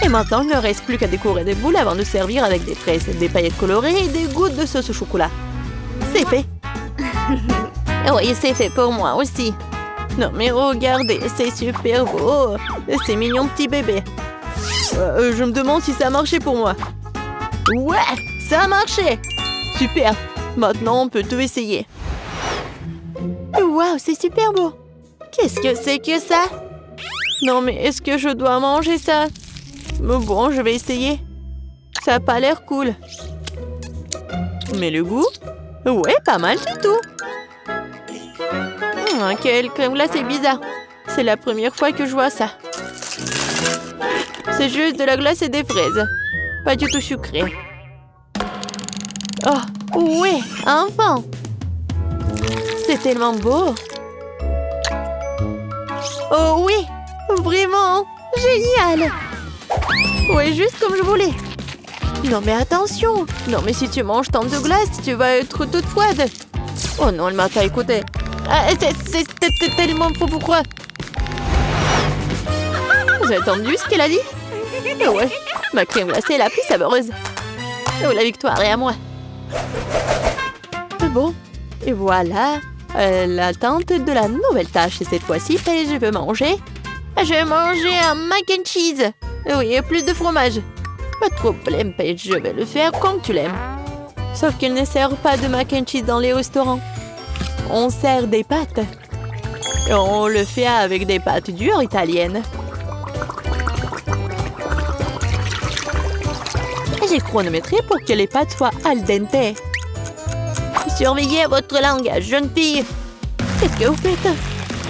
Et maintenant, il ne reste plus qu'à décorer des boules avant de servir avec des fraises, des paillettes colorées et des gouttes de sauce au chocolat. C'est fait. Oui, c'est fait pour moi aussi. Non, mais regardez, c'est super beau. C'est mignon petit bébé. Je me demande si ça a marché pour moi. Ouais, ça a marché. Super. Maintenant, on peut tout essayer. Waouh, c'est super beau. Qu'est-ce que c'est que ça? Non, mais est-ce que je dois manger ça? Bon, je vais essayer. Ça n'a pas l'air cool. Mais le goût? Ouais, pas mal du tout. Quelle crème glacée bizarre. C'est la première fois que je vois ça. C'est juste de la glace et des fraises. Pas du tout sucré. Oh, oui, enfin. C'est tellement beau. Oh oui, vraiment, génial. Oui, juste comme je voulais. Non mais attention. Non mais si tu manges tant de glace, tu vas être toute froide. Oh non, elle m'a pas écouté. Ah, c'est tellement faux, pourquoi? J'ai entendu ce qu'elle a dit? Oh ouais, ma crème glacée est la plus savoureuse. Oh, la victoire est à moi. Bon, et voilà, l'attente de la nouvelle tâche. Et cette fois-ci, je veux manger. Je vais manger un mac and cheese. Oui, et plus de fromage. Pas de problème, Paige, je vais le faire comme tu l'aimes. Sauf qu'ils ne servent pas de mac and cheese dans les restaurants. On sert des pâtes. Et on le fait avec des pâtes dures italiennes. J'ai chronométré pour que les pâtes soient al dente. Surveillez votre langage, jeune fille. Qu'est-ce que vous faites?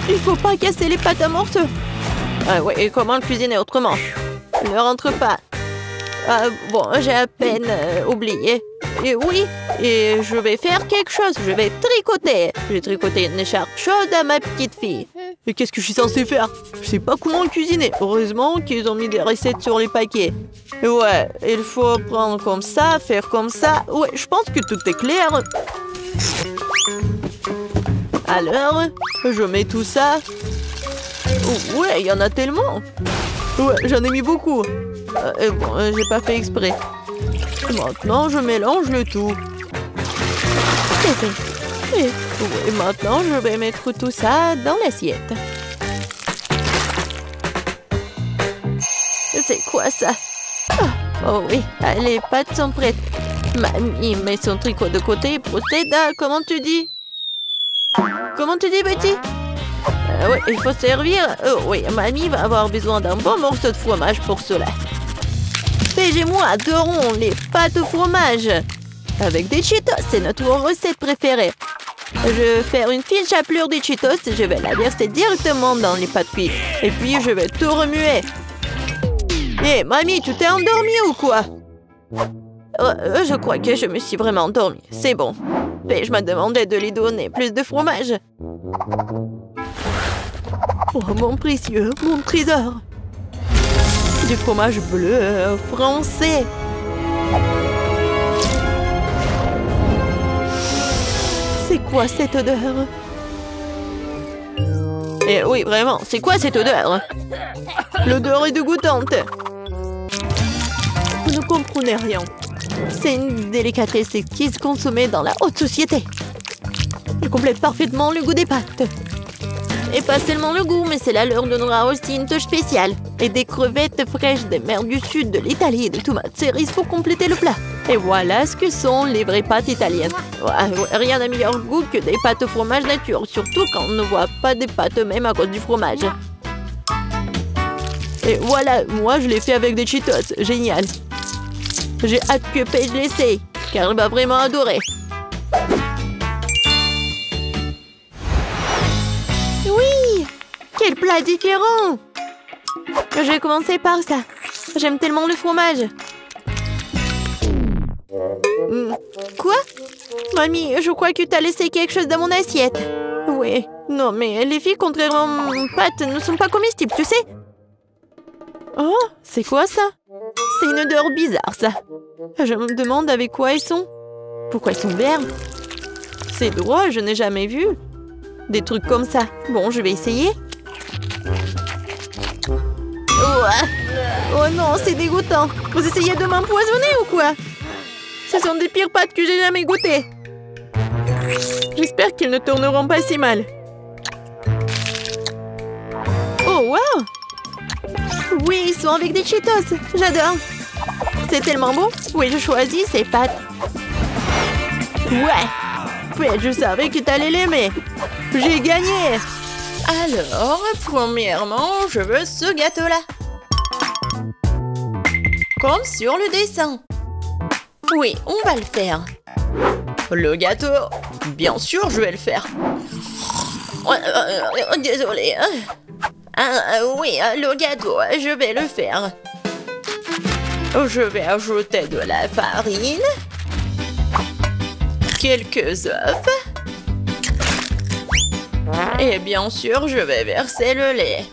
Il faut pas casser les pâtes à morceaux. Ah ouais, et comment le cuisiner autrement? Ne rentre pas. Bon, j'ai à peine oublié. Et oui, et je vais faire quelque chose. Je vais tricoter. J'ai tricoté une écharpe chaude à ma petite fille. Et qu'est-ce que je suis censée faire? Je sais pas comment cuisiner. Heureusement qu'ils ont mis des recettes sur les paquets. Ouais, il faut prendre comme ça, faire comme ça. Ouais, je pense que tout est clair. Alors, je mets tout ça. Oh, ouais, il y en a tellement. Ouais, j'en ai mis beaucoup. Et bon, j'ai pas fait exprès. Maintenant, je mélange le tout. C'est fait. Et maintenant, je vais mettre tout ça dans l'assiette. C'est quoi ça? Oh oui, les pâtes sont prêtes. Mamie met son tricot de côté et procède à... Comment tu dis? Comment tu dis, Betty? Oui, il faut servir. Oui, mamie va avoir besoin d'un bon morceau de fromage pour cela. Paige et moi adorons les pâtes au fromage. Avec des Cheetos, c'est notre recette préférée. Je vais faire une fine chapelure des Cheetos et je vais la verser directement dans les pâtes cuites. Et puis, je vais tout remuer. Hé, mamie, tu t'es endormie ou quoi? Je crois que je me suis vraiment endormie. C'est bon. Mais je me demandais de lui donner plus de fromage. Oh, mon précieux, mon trésor. Du fromage bleu français. C'est quoi cette odeur? Eh oui, vraiment, c'est quoi cette odeur? L'odeur est dégoûtante. Vous ne comprenez rien. C'est une délicatesse exquise consommée dans la haute société. Elle complète parfaitement le goût des pâtes. Et pas seulement le goût, mais cela leur donnera aussi une touche spéciale. Et des crevettes fraîches des mers du sud de l'Italie et des tomates cerises pour compléter le plat. Et voilà ce que sont les vraies pâtes italiennes. Rien n'a meilleur goût que des pâtes au fromage nature, surtout quand on ne voit pas des pâtes même à cause du fromage. Et voilà, moi je l'ai fait avec des Cheetos. Génial. J'ai hâte que Paige l'essaye, car elle va vraiment adorer. Oui! Quel plat différent! Je vais commencer par ça. J'aime tellement le fromage. Quoi? Mamie, je crois que tu as laissé quelque chose dans mon assiette. Oui. Non, mais les filles, contrairement aux pâtes, ne sont pas comestibles, tu sais? Oh, c'est quoi ça? C'est une odeur bizarre, ça. Je me demande avec quoi ils sont. Pourquoi ils sont verts? C'est drôle, je n'ai jamais vu des trucs comme ça. Bon, je vais essayer. Oh non, c'est dégoûtant. Vous essayez de m'empoisonner ou quoi? Ce sont des pires pâtes que j'ai jamais goûtées. J'espère qu'ils ne tourneront pas si mal. Oh, wow! Oui, ils sont avec des Cheetos. J'adore. C'est tellement bon. Oui, je choisis ces pâtes. Ouais, je savais que tu allais l'aimer. J'ai gagné. Alors, premièrement, je veux ce gâteau-là. Comme sur le dessin. Oui, on va le faire. Le gâteau, bien sûr, je vais le faire. Désolée. Oui, le gâteau, je vais le faire. Je vais ajouter de la farine, quelques œufs, et bien sûr, je vais verser le lait.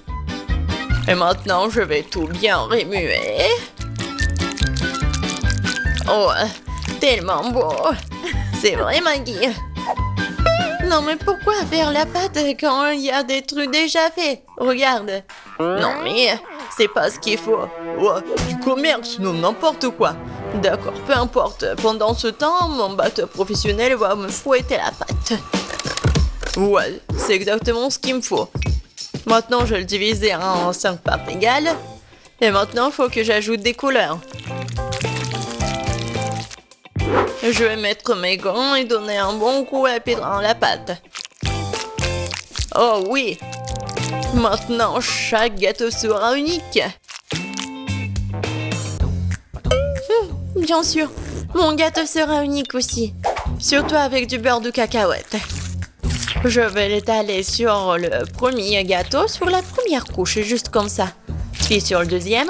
Et maintenant, je vais tout bien remuer. Oh, tellement beau. C'est vrai, Maggie. Non, mais pourquoi faire la pâte quand il y a des trucs déjà faits? Regarde. Non, mais c'est pas ce qu'il faut. Oh, du commerce, non, n'importe quoi. D'accord, peu importe. Pendant ce temps, mon batteur professionnel va me fouetter la pâte. Ouais, c'est exactement ce qu'il me faut. Maintenant, je vais le diviser en 5 parts égales. Et maintenant, il faut que j'ajoute des couleurs. Je vais mettre mes gants et donner un bon coup à pied dans la pâte. Oh oui! Maintenant, chaque gâteau sera unique. Bien sûr, mon gâteau sera unique aussi. Surtout avec du beurre de cacahuète. Je vais l'étaler sur le premier gâteau, sur la première couche, juste comme ça. Puis sur le deuxième.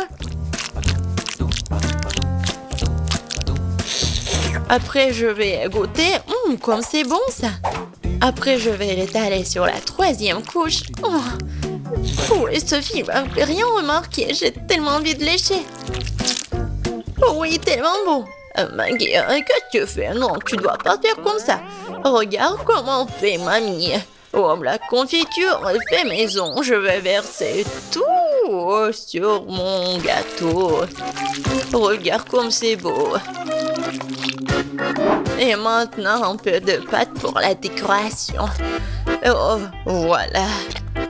Après, je vais goûter. Comme c'est bon, ça. Après, je vais l'étaler sur la 3e couche. Oui, Sophie va rien remarquer. J'ai tellement envie de lécher. Oh oui, tellement bon. Maggie, qu'est-ce que tu fais? Non, tu dois pas faire comme ça. Regarde comment on fait, mamie. Oh, la confiture est fait maison. Je vais verser tout sur mon gâteau. Regarde comme c'est beau. Et maintenant, un peu de pâte pour la décoration. Oh, voilà.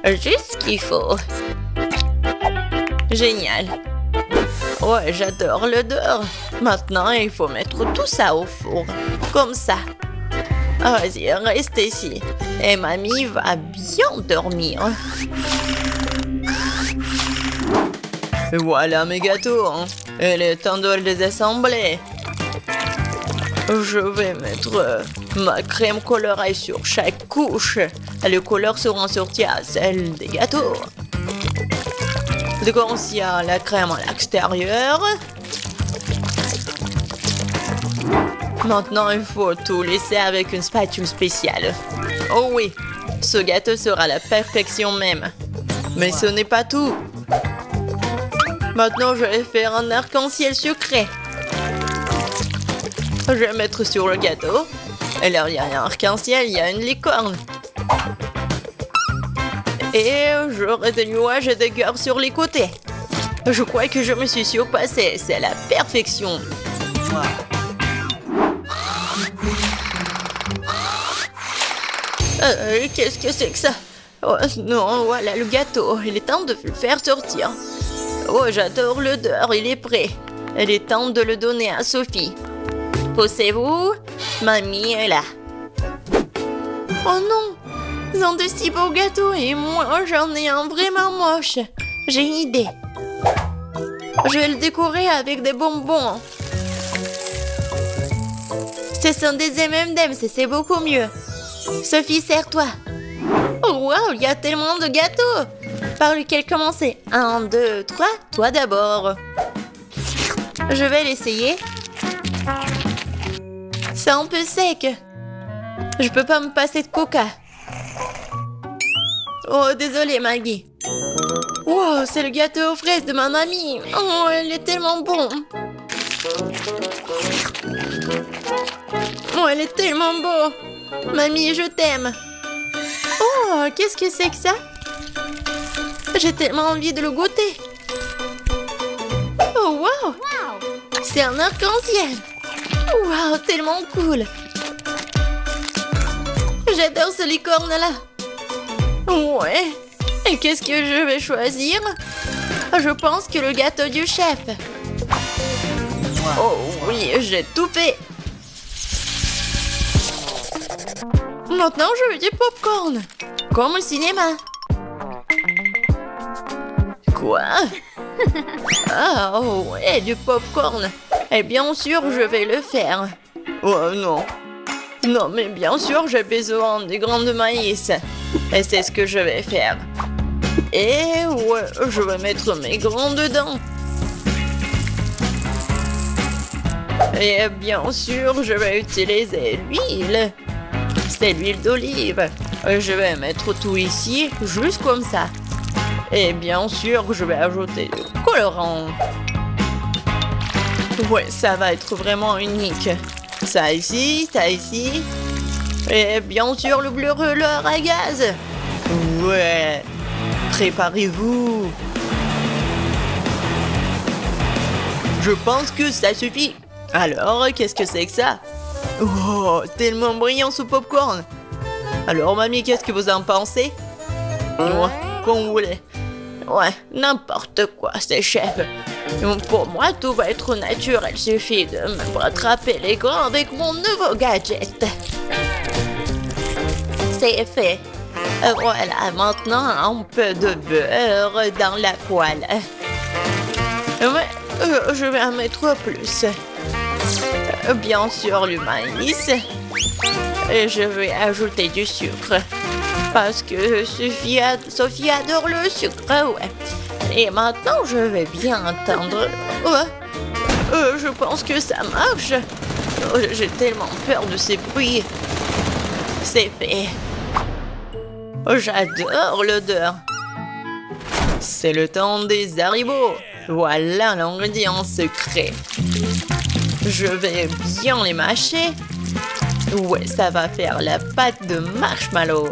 Juste ce qu'il faut. Génial. Ouais, j'adore l'odeur. Maintenant, il faut mettre tout ça au four. Comme ça. Vas-y, reste ici. Et mamie va bien dormir. Voilà mes gâteaux. Il est temps de les assembler. Je vais mettre ma crème colorée sur chaque couche. Les couleurs seront sorties à celles des gâteaux. Donc, il y a la crème à l'extérieur. Maintenant, il faut tout laisser avec une spatule spéciale. Oh oui, ce gâteau sera la perfection même. Mais ce n'est pas tout. Maintenant, je vais faire un arc-en-ciel sucré. Je vais mettre sur le gâteau. Et là, il y a un arc-en-ciel, il y a une licorne. Et j'aurai des nuages et des cœurs sur les côtés. Je crois que je me suis surpassée. C'est la perfection. Qu'est-ce que c'est que ça? Oh, non, voilà le gâteau. Il est temps de le faire sortir. Oh, j'adore l'odeur. Il est prêt. Il est temps de le donner à Sophie. Poussez-vous. Mamie est là. Oh non! Ils ont de si beaux gâteaux et moi, j'en ai un vraiment moche. J'ai une idée. Je vais le décorer avec des bonbons. Ce sont des M&M's, c'est beaucoup mieux. Sophie, serre-toi. Oh, wow, il y a tellement de gâteaux. Par lequel commencer? 1, 2, 3, toi d'abord. Je vais l'essayer. C'est un peu sec. Je peux pas me passer de coca. Oh, désolé, Maggie. Wow, c'est le gâteau aux fraises de ma mamie. Oh, il est tellement bon. Oh, il est tellement beau. Mamie, je t'aime. Oh, qu'est-ce que c'est que ça? J'ai tellement envie de le goûter. Oh, wow. C'est un arc-en-ciel. Wow, tellement cool. J'adore ce licorne-là. Ouais. Et qu'est-ce que je vais choisir? Je pense que le gâteau du chef. Oh oui, j'ai tout fait. Maintenant, je veux du popcorn. Comme au cinéma. Quoi? Ah, oh ouais, du popcorn. Et bien sûr, je vais le faire. Oh non. Non, mais bien sûr, j'ai besoin des grains de maïs. Et c'est ce que je vais faire. Et ouais, je vais mettre mes grains dedans. Et bien sûr, je vais utiliser l'huile. C'est l'huile d'olive. Je vais mettre tout ici, juste comme ça. Et bien sûr, je vais ajouter du colorant. Ouais, ça va être vraiment unique. Ça ici, ça ici. Et bien sûr, le bleu rouleur à gaz. Ouais. Préparez-vous. Je pense que ça suffit. Alors, qu'est-ce que c'est que ça? Oh, tellement brillant ce popcorn. Alors, mamie, qu'est-ce que vous en pensez? Ouais, comme vous voulez. Ouais, n'importe quoi, c'est chef. Pour moi, tout va être naturel. Il suffit de me rattraper les grains avec mon nouveau gadget. C'est fait. Voilà, maintenant, un peu de beurre dans la poêle. Ouais, je vais en mettre plus. Bien sûr, le maïs. Et je vais ajouter du sucre. Parce que Sophie adore le sucre, ouais. Et maintenant, je vais bien entendre. Ouais. Je pense que ça marche. Oh, j'ai tellement peur de ces bruits. C'est fait. Oh, j'adore l'odeur. C'est le temps des haribots. Voilà l'ingrédient secret. Je vais bien les mâcher. Ouais, ça va faire la pâte de marshmallow.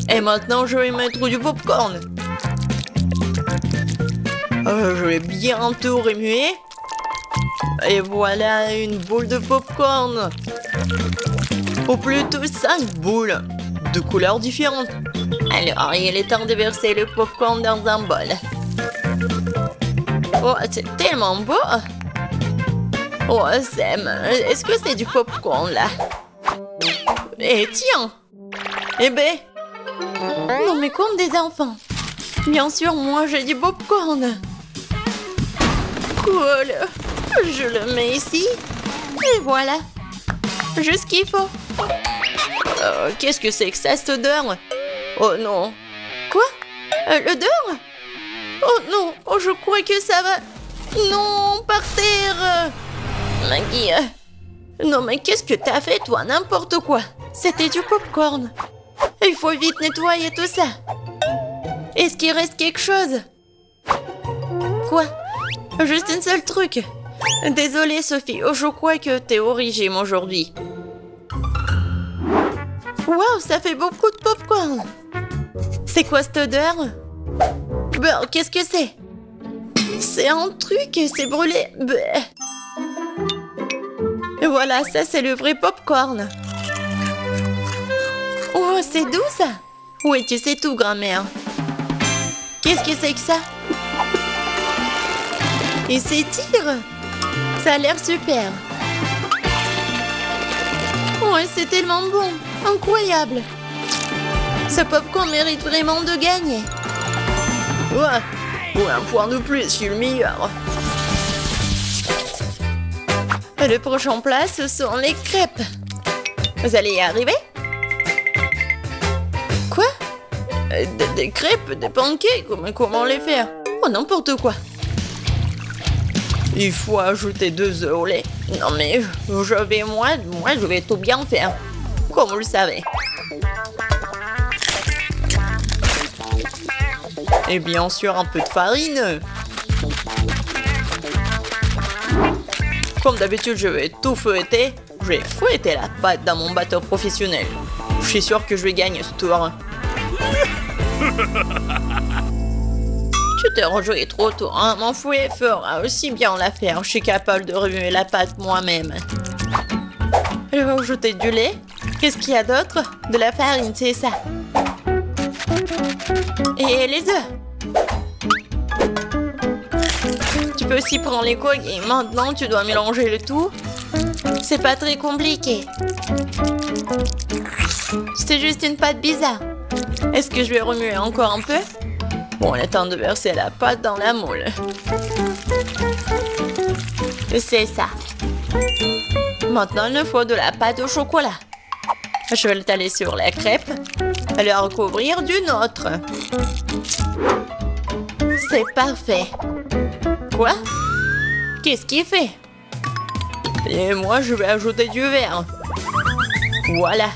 Et maintenant, je vais mettre du popcorn. Je vais bien tout remuer. Et voilà une boule de popcorn. Ou plutôt 5 boules de couleurs différentes. Alors, il est temps de verser le popcorn dans un bol. Oh, c'est tellement beau! Oh, Sam, est-ce que c'est du popcorn, là? Eh, tiens! Eh ben... Non, mais comme des enfants. Bien sûr, moi, j'ai du popcorn. Cool. Je le mets ici. Et voilà. Juste ce qu'il faut. Qu'est-ce que c'est que ça, cette odeur? Oh non. Quoi? L'odeur? Oh non. Oh, je crois que ça va... Non, par terre. Maggie. Non, mais qu'est-ce que t'as fait, toi? N'importe quoi. C'était du popcorn. Il faut vite nettoyer tout ça. Est-ce qu'il reste quelque chose? Quoi? Juste un seul truc. Désolée, Sophie. Oh, je crois que t'es au régime aujourd'hui. Waouh, ça fait beaucoup de popcorn. C'est quoi cette odeur? Ben, qu'est-ce que c'est? C'est un truc, c'est brûlé. Ben. Voilà, ça c'est le vrai popcorn. Oh, c'est doux ça. Oui, tu sais tout, grand-mère. Qu'est-ce que c'est que ça? Il s'étire. Ça a l'air super. Ouais, c'est tellement bon. Incroyable. Ce popcorn mérite vraiment de gagner. Ouais. Pour un point de plus, je suis le meilleur. Le prochain plat, ce sont les crêpes. Vous allez y arriver? Quoi? Des crêpes, des pancakes, comment les faire? Oh, n'importe quoi. Il faut ajouter 2 œufs au lait. Non mais, je vais tout bien faire. Comme vous le savez. Et bien sûr, un peu de farine. Comme d'habitude, je vais tout fouetter. Je vais fouetter la pâte dans mon batteur professionnel. Je suis sûr que je vais gagner ce tour. Tu t'es rejoué trop tôt, hein? Mon fouet fera aussi bien l'affaire. Je suis capable de remuer la pâte moi-même. Je vais ajouter du lait. Qu'est-ce qu'il y a d'autre? De la farine, c'est ça. Et les œufs. Tu peux aussi prendre les coques et maintenant tu dois mélanger le tout. C'est pas très compliqué. C'est juste une pâte bizarre. Est-ce que je vais remuer encore un peu? Bon, il est temps de verser la pâte dans la moule. C'est ça. Maintenant, il nous faut de la pâte au chocolat. Je vais l'étaler sur la crêpe et la recouvrir d'une autre. C'est parfait. Quoi? Qu'est-ce qu'il fait? Et moi, je vais ajouter du verre. Voilà.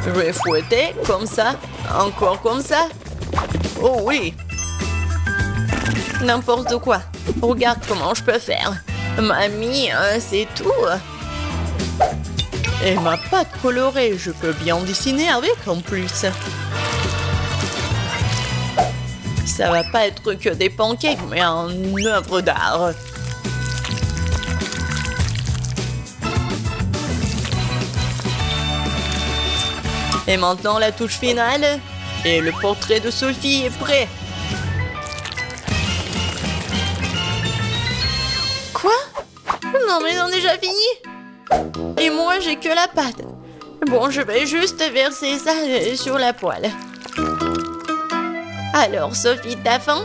Je vais fouetter comme ça. Encore comme ça. Oh oui. N'importe quoi. Regarde comment je peux faire. Mamie, c'est tout. Et ma pâte colorée, je peux bien dessiner avec en plus. Ça va pas être que des pancakes, mais une œuvre d'art. Et maintenant la touche finale. Et le portrait de Sophie est prêt. Quoi? Non mais ils ont déjà fini. Et moi j'ai que la pâte. Bon, je vais juste verser ça sur la poêle. Alors Sophie, t'as faim?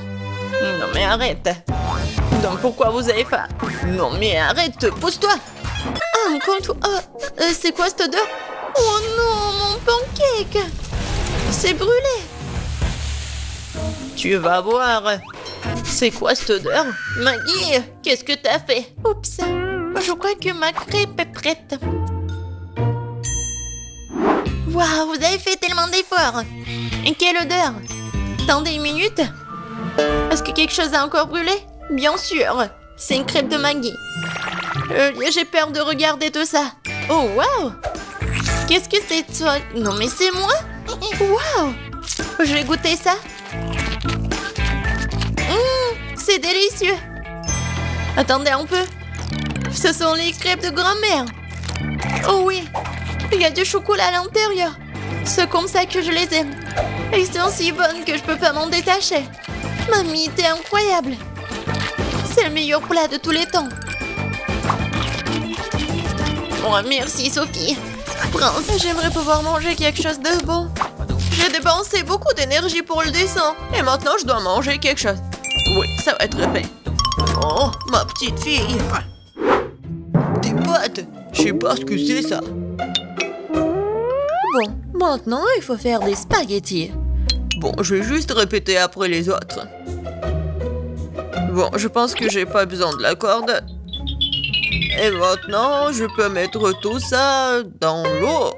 Non mais arrête. Donc pourquoi vous avez faim? Non mais arrête, pousse-toi. Ah, c'est quoi cette odeur? Oh non, mon pancake! C'est brûlé! Tu vas voir. C'est quoi cette odeur? Maggie, qu'est-ce que t'as fait? Oups, je crois que ma crêpe est prête. Waouh, vous avez fait tellement d'efforts. Et quelle odeur! Attendez une minute. Est-ce que quelque chose a encore brûlé? Bien sûr, c'est une crêpe de Maggie. J'ai peur de regarder tout ça. Oh, waouh! Qu'est-ce que c'est toi? Non, mais c'est moi? Waouh! Je vais goûter ça. C'est délicieux. Attendez un peu. Ce sont les crêpes de grand-mère. Oh oui, il y a du chocolat à l'intérieur. C'est comme ça que je les aime. Elles sont si bonnes que je peux pas m'en détacher. Mamie, t'es incroyable. C'est le meilleur plat de tous les temps. Oh, merci Sophie. Prince, j'aimerais pouvoir manger quelque chose de bon. J'ai dépensé beaucoup d'énergie pour le dessin. Et maintenant, je dois manger quelque chose. Oui, ça va être fait. Oh, ma petite fille. Des pâtes. Je sais pas ce que c'est ça. Bon, maintenant, il faut faire des spaghettis. Bon, je vais juste répéter après les autres. Bon, je pense que j'ai pas besoin de la corde. Et maintenant, je peux mettre tout ça dans l'eau.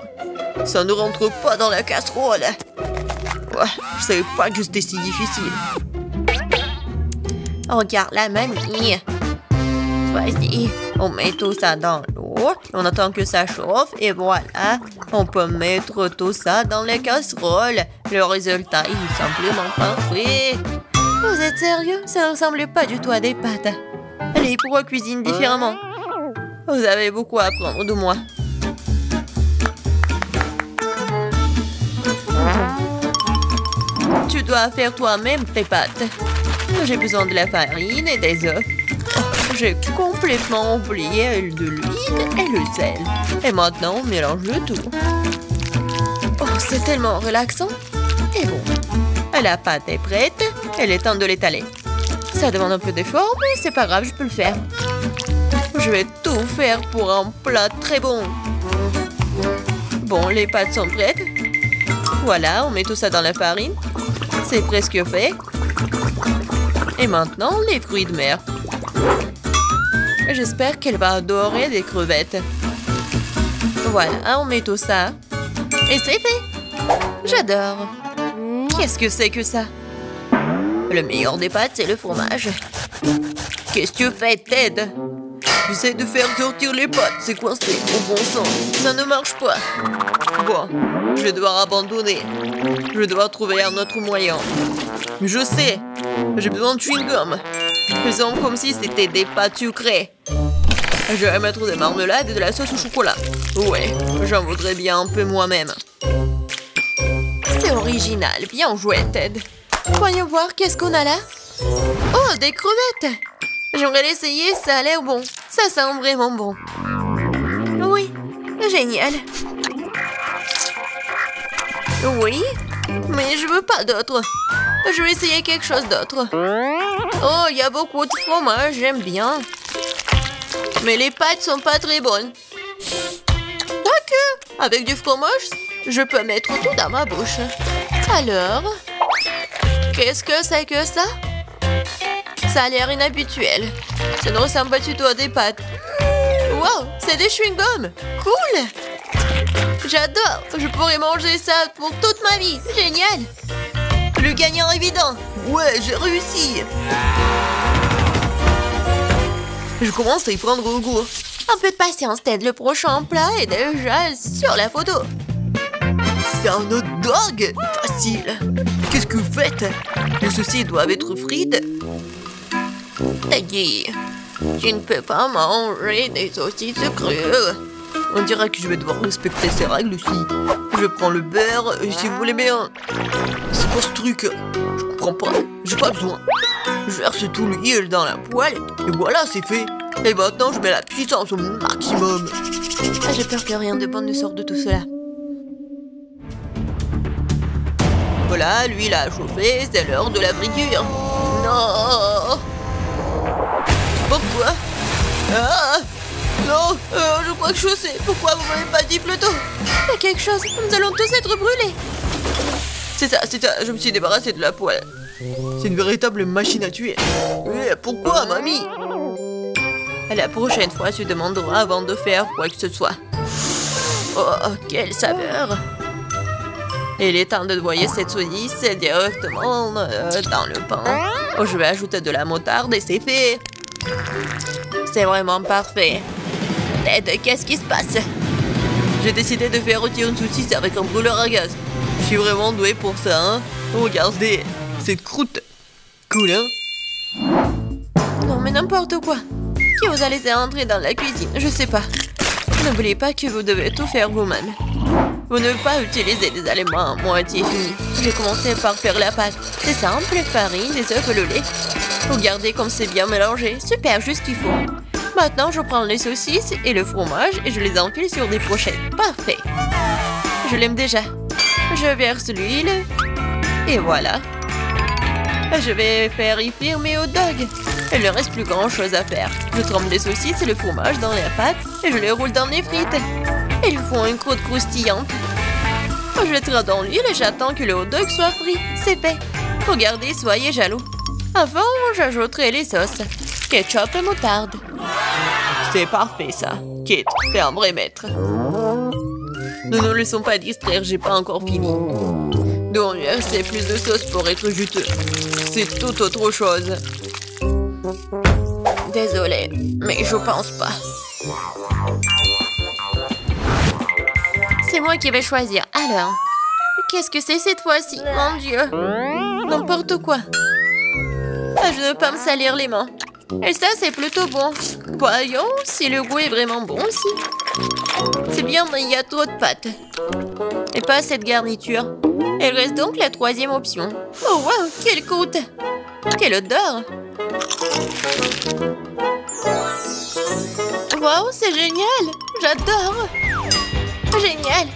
Ça ne rentre pas dans la casserole. Ouais, je savais pas que c'était si difficile. Regarde la mamie. Vas-y, on met tout ça dans l'eau. On attend que ça chauffe et voilà. On peut mettre tout ça dans la casserole. Le résultat est simplement parfait. Vous êtes sérieux? Ça ne ressemble pas du tout à des pâtes. Allez, pourquoi cuisine différemment? Vous avez beaucoup à apprendre de moi. Tu dois faire toi-même tes pâtes. J'ai besoin de la farine et des œufs. Oh, j'ai complètement oublié de l'huile et le sel. Et maintenant, on mélange le tout. Oh, c'est tellement relaxant. Et bon, la pâte est prête. Il est temps de l'étaler. Ça demande un peu d'effort, mais c'est pas grave, je peux le faire. Je vais tout faire pour un plat très bon. Bon, les pâtes sont prêtes. Voilà, on met tout ça dans la farine. C'est presque fait. Et maintenant, les fruits de mer. J'espère qu'elle va adorer des crevettes. Voilà, on met tout ça. Et c'est fait. J'adore. Qu'est-ce que c'est que ça? Le meilleur des pâtes, c'est le fromage. Qu'est-ce que tu fais, Ted? J'essaie de faire sortir les pâtes, c'est coincé, au bon sang. Ça ne marche pas. Bon, je vais devoir abandonner. Je vais devoir trouver un autre moyen. Je sais, j'ai besoin de chewing-gum. Faisons comme si c'était des pâtes sucrées. Je vais mettre des marmelades et de la sauce au chocolat. Ouais, j'en voudrais bien un peu moi-même. C'est original, bien joué, Ted. Voyons voir, qu'est-ce qu'on a là? Oh, des crevettes! J'aimerais l'essayer, ça a l'air bon. Ça sent vraiment bon. Oui, génial. Oui, mais je veux pas d'autre. Je vais essayer quelque chose d'autre. Oh, il y a beaucoup de fromage, j'aime bien. Mais les pâtes sont pas très bonnes. Quoique, avec du fromage, je peux mettre tout dans ma bouche. Alors, qu'est-ce que c'est que ça? Ça a l'air inhabituel. Ça ne ressemble pas du tout à des pâtes. Wow, c'est des chewing-gums. Cool. J'adore. Je pourrais manger ça pour toute ma vie. Génial. Le gagnant évident. Ouais, j'ai réussi. Je commence à y prendre goût. Un peu de patience, Ted. Le prochain plat est déjà sur la photo. C'est un hot dog. Facile. Qu'est-ce que vous faites? Les saucisses doivent être frites. Teddy, tu ne peux pas manger des saucisses crues. On dirait que je vais devoir respecter ces règles aussi. Je prends le beurre et si vous voulez bien. C'est quoi ce truc? Je comprends pas. J'ai pas besoin. Je verse tout l'huile dans la poêle et voilà, c'est fait. Et maintenant, je mets la puissance au maximum. Ah, j'ai peur que rien de bon ne sorte de tout cela. Voilà, l'huile a chauffé, c'est l'heure de la friture. Non! Pourquoi? Ah! Non! Je crois que je sais. Pourquoi vous m'avez pas dit plus tôt? Il y a quelque chose. Nous allons tous être brûlés. C'est ça, c'est ça. Je me suis débarrassée de la poêle. C'est une véritable machine à tuer. Mais pourquoi, mamie? La prochaine fois, tu demanderas avant de faire quoi que ce soit. Oh, quelle saveur! Il est temps de noyer cette saucisse directement dans le pain. Oh, je vais ajouter de la moutarde et c'est fait. C'est vraiment parfait. Ted, qu'est-ce qui se passe? J'ai décidé de faire rôtir une saucisse avec un brûleur à gaz. Je suis vraiment douée pour ça, hein? Regardez, cette croûte. Cool, hein? Non, mais n'importe quoi. Qui vous a laissé entrer dans la cuisine? Je sais pas. N'oubliez pas que vous devez tout faire vous-même. Vous ne devez pas utiliser des aliments à moitié finis. J'ai commencé par faire la pâte. C'est simple, farine, des œufs et le lait. Regardez comme c'est bien mélangé. Super, juste ce qu'il faut. Maintenant, je prends les saucisses et le fromage et je les enfile sur des brochettes. Parfait. Je l'aime déjà. Je verse l'huile. Et voilà. Je vais faire y frire mes hot dogs. Il ne reste plus grand chose à faire. Je trempe les saucisses et le fromage dans la pâte et je les roule dans les frites. Ils font une croûte croustillante. Je les traite dans l'huile et j'attends que le hot dog soit frit. C'est fait. Regardez, soyez jaloux. Avant, j'ajouterai les sauces. Ketchup et moutarde. C'est parfait ça. Kate, t'es un vrai maître. Ne nous laissons pas distraire, j'ai pas encore fini. Donc, c'est plus de sauce pour être juteux. C'est tout autre chose. Désolée, mais je pense pas. C'est moi qui vais choisir. Alors, qu'est-ce que c'est cette fois-ci? Mon Dieu. N'importe quoi. Je ne veux pas me salir les mains. Et ça, c'est plutôt bon. Voyons si le goût est vraiment bon aussi. C'est bien, mais il y a trop de pâtes. Et pas cette garniture. Il reste donc la troisième option. Oh, wow, quelle croûte! Quelle odeur! Wow, c'est génial! J'adore! Génial!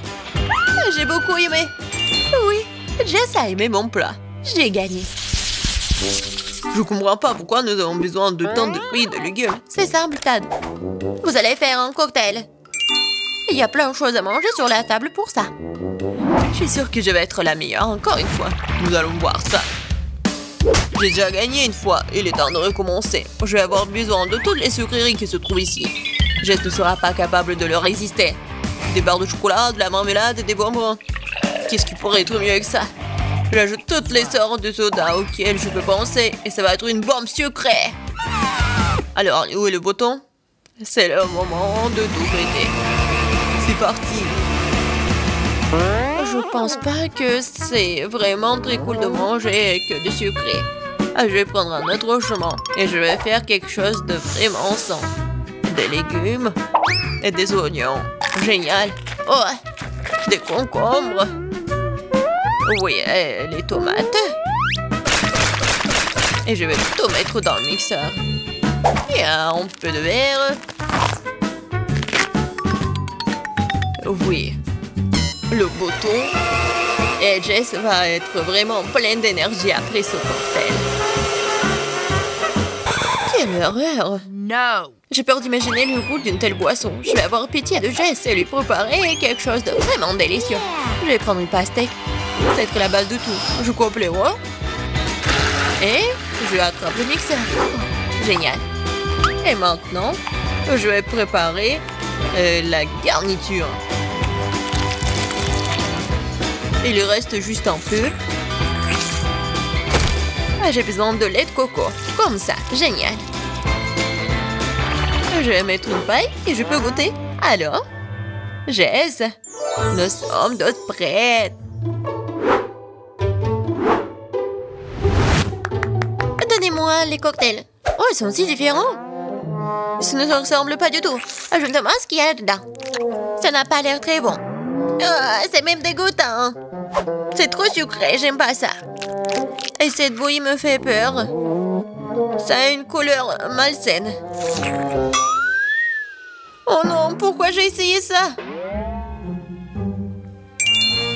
J'ai beaucoup aimé. Oui, Jess a aimé mon plat. J'ai gagné. Je comprends pas pourquoi nous avons besoin de tant de fruits et de légumes. C'est simple, Tad. Vous allez faire un cocktail. Il y a plein de choses à manger sur la table pour ça. Je suis sûre que je vais être la meilleure encore une fois. Nous allons voir ça. J'ai déjà gagné une fois. Il est temps de recommencer. Je vais avoir besoin de toutes les sucreries qui se trouvent ici. Jess ne sera pas capable de leur résister. Des barres de chocolat, de la marmelade et des bonbons. Qu'est-ce qui pourrait être mieux que ça? J'ajoute toutes les sortes de soda auxquelles je peux penser et ça va être une bombe sucrée. Alors, où est le bouton? C'est le moment de tout péter. C'est parti. Je pense pas que c'est vraiment très cool de manger que du sucré. Je vais prendre un autre chemin et je vais faire quelque chose de vraiment sain. Des légumes et des oignons. Génial. Oh, des concombres. Oui, les tomates. Et je vais tout mettre dans le mixeur. Et un peu de verre. Oui. Le bouton. Et Jess va être vraiment pleine d'énergie après ce cocktail. Quelle horreur! No! J'ai peur d'imaginer le goût d'une telle boisson. Je vais avoir pitié de Jess et lui préparer quelque chose de vraiment délicieux. Je vais prendre une pastèque. C'est être la base de tout. Je coupe les rois. Et je attrape le mixeur. Génial. Et maintenant, je vais préparer la garniture. Il reste juste un peu. J'ai besoin de lait de coco. Comme ça. Génial. Je vais mettre une paille et je peux goûter. Alors, Jess, nous sommes toutes prêtes. Donnez-moi les cocktails. Oh, ils sont si différents. Ça ne se ressemble pas du tout. Je me demande ce qu'il y a dedans. Ça n'a pas l'air très bon. C'est même dégoûtant. C'est trop sucré, j'aime pas ça. Et cette bouillie me fait peur. Ça a une couleur malsaine. Oh non, pourquoi j'ai essayé ça?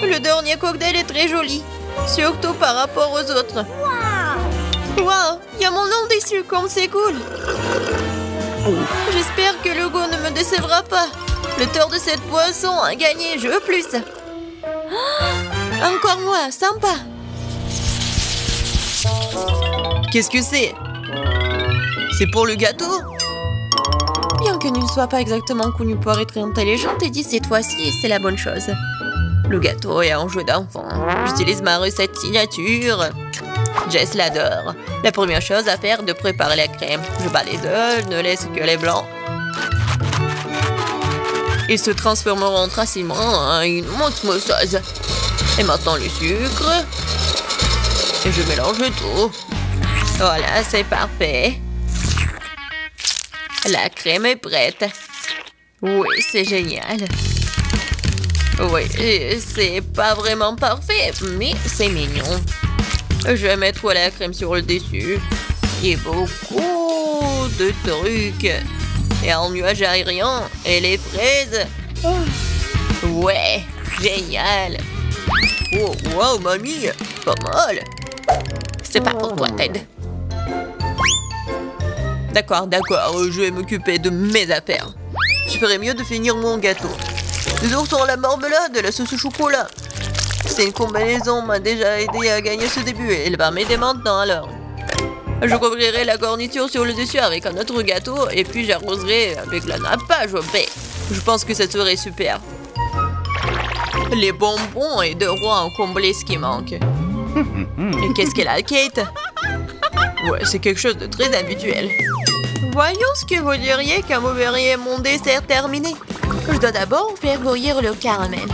Le dernier cocktail est très joli. Surtout par rapport aux autres. Wow, il y a mon nom dessus, comme c'est cool. J'espère que le goût ne me décevra pas. Le tort de cette boisson a gagné, je veux plus. Encore moi, sympa. Qu'est-ce que c'est? C'est pour le gâteau? Bien que ne soit pas exactement connu pour être intelligent, Teddy, cette fois-ci, c'est la bonne chose. Le gâteau est un jeu d'enfant. J'utilise ma recette signature. Jess l'adore. La première chose à faire est de préparer la crème. Je bats les œufs, ne laisse que les blancs. Ils se transformeront facilement en une osmosose. Et maintenant le sucre. Et je mélange tout. Voilà, c'est parfait. La crème est prête. Oui, c'est génial. Oui, c'est pas vraiment parfait, mais c'est mignon. Je vais mettre la crème sur le dessus. Et beaucoup de trucs. Et un nuage aérien. Et les fraises. Ouais, génial. Oh, wow, mamie, pas mal. C'est pas pour toi, Ted. D'accord, je vais m'occuper de mes affaires. Je ferais mieux de finir mon gâteau. Des oursons à la marmelade et la sauce au chocolat. C'est une combinaison m'a déjà aidé à gagner ce début et elle va m'aider maintenant alors. Je couvrirai la garniture sur le dessus avec un autre gâteau et puis j'arroserai avec la nappage au baie. Je pense que ça serait super. Les bonbons et de roi ont comblé ce qui manque. Et qu'est-ce qu'elle a, Kate? Ouais, c'est quelque chose de très habituel. Voyons ce que vous diriez quand vous verriez mon dessert terminé. Je dois d'abord faire bouillir le caramel.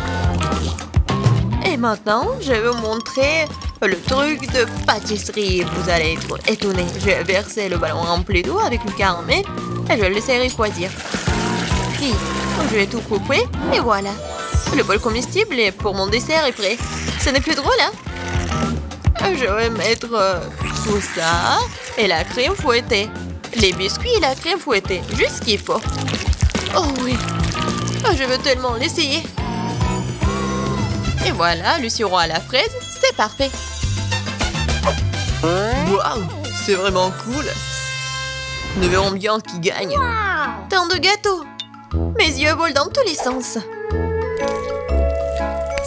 Et maintenant, je vais vous montrer le truc de pâtisserie. Vous allez être étonnés. Je vais verser le ballon rempli d'eau avec le caramel et je vais le laisser refroidir. Puis, je vais tout couper et voilà. Le bol comestible pour mon dessert est prêt. Ce n'est plus drôle, hein? Je vais mettre tout ça et la crème fouettée. Les biscuits et la crème fouettée. Juste ce qu'il faut. Oh oui. Je veux tellement l'essayer. Et voilà, le sirop à la fraise, c'est parfait. Waouh, c'est vraiment cool. Nous verrons bien qui gagne. Tant de gâteaux. Mes yeux volent dans tous les sens.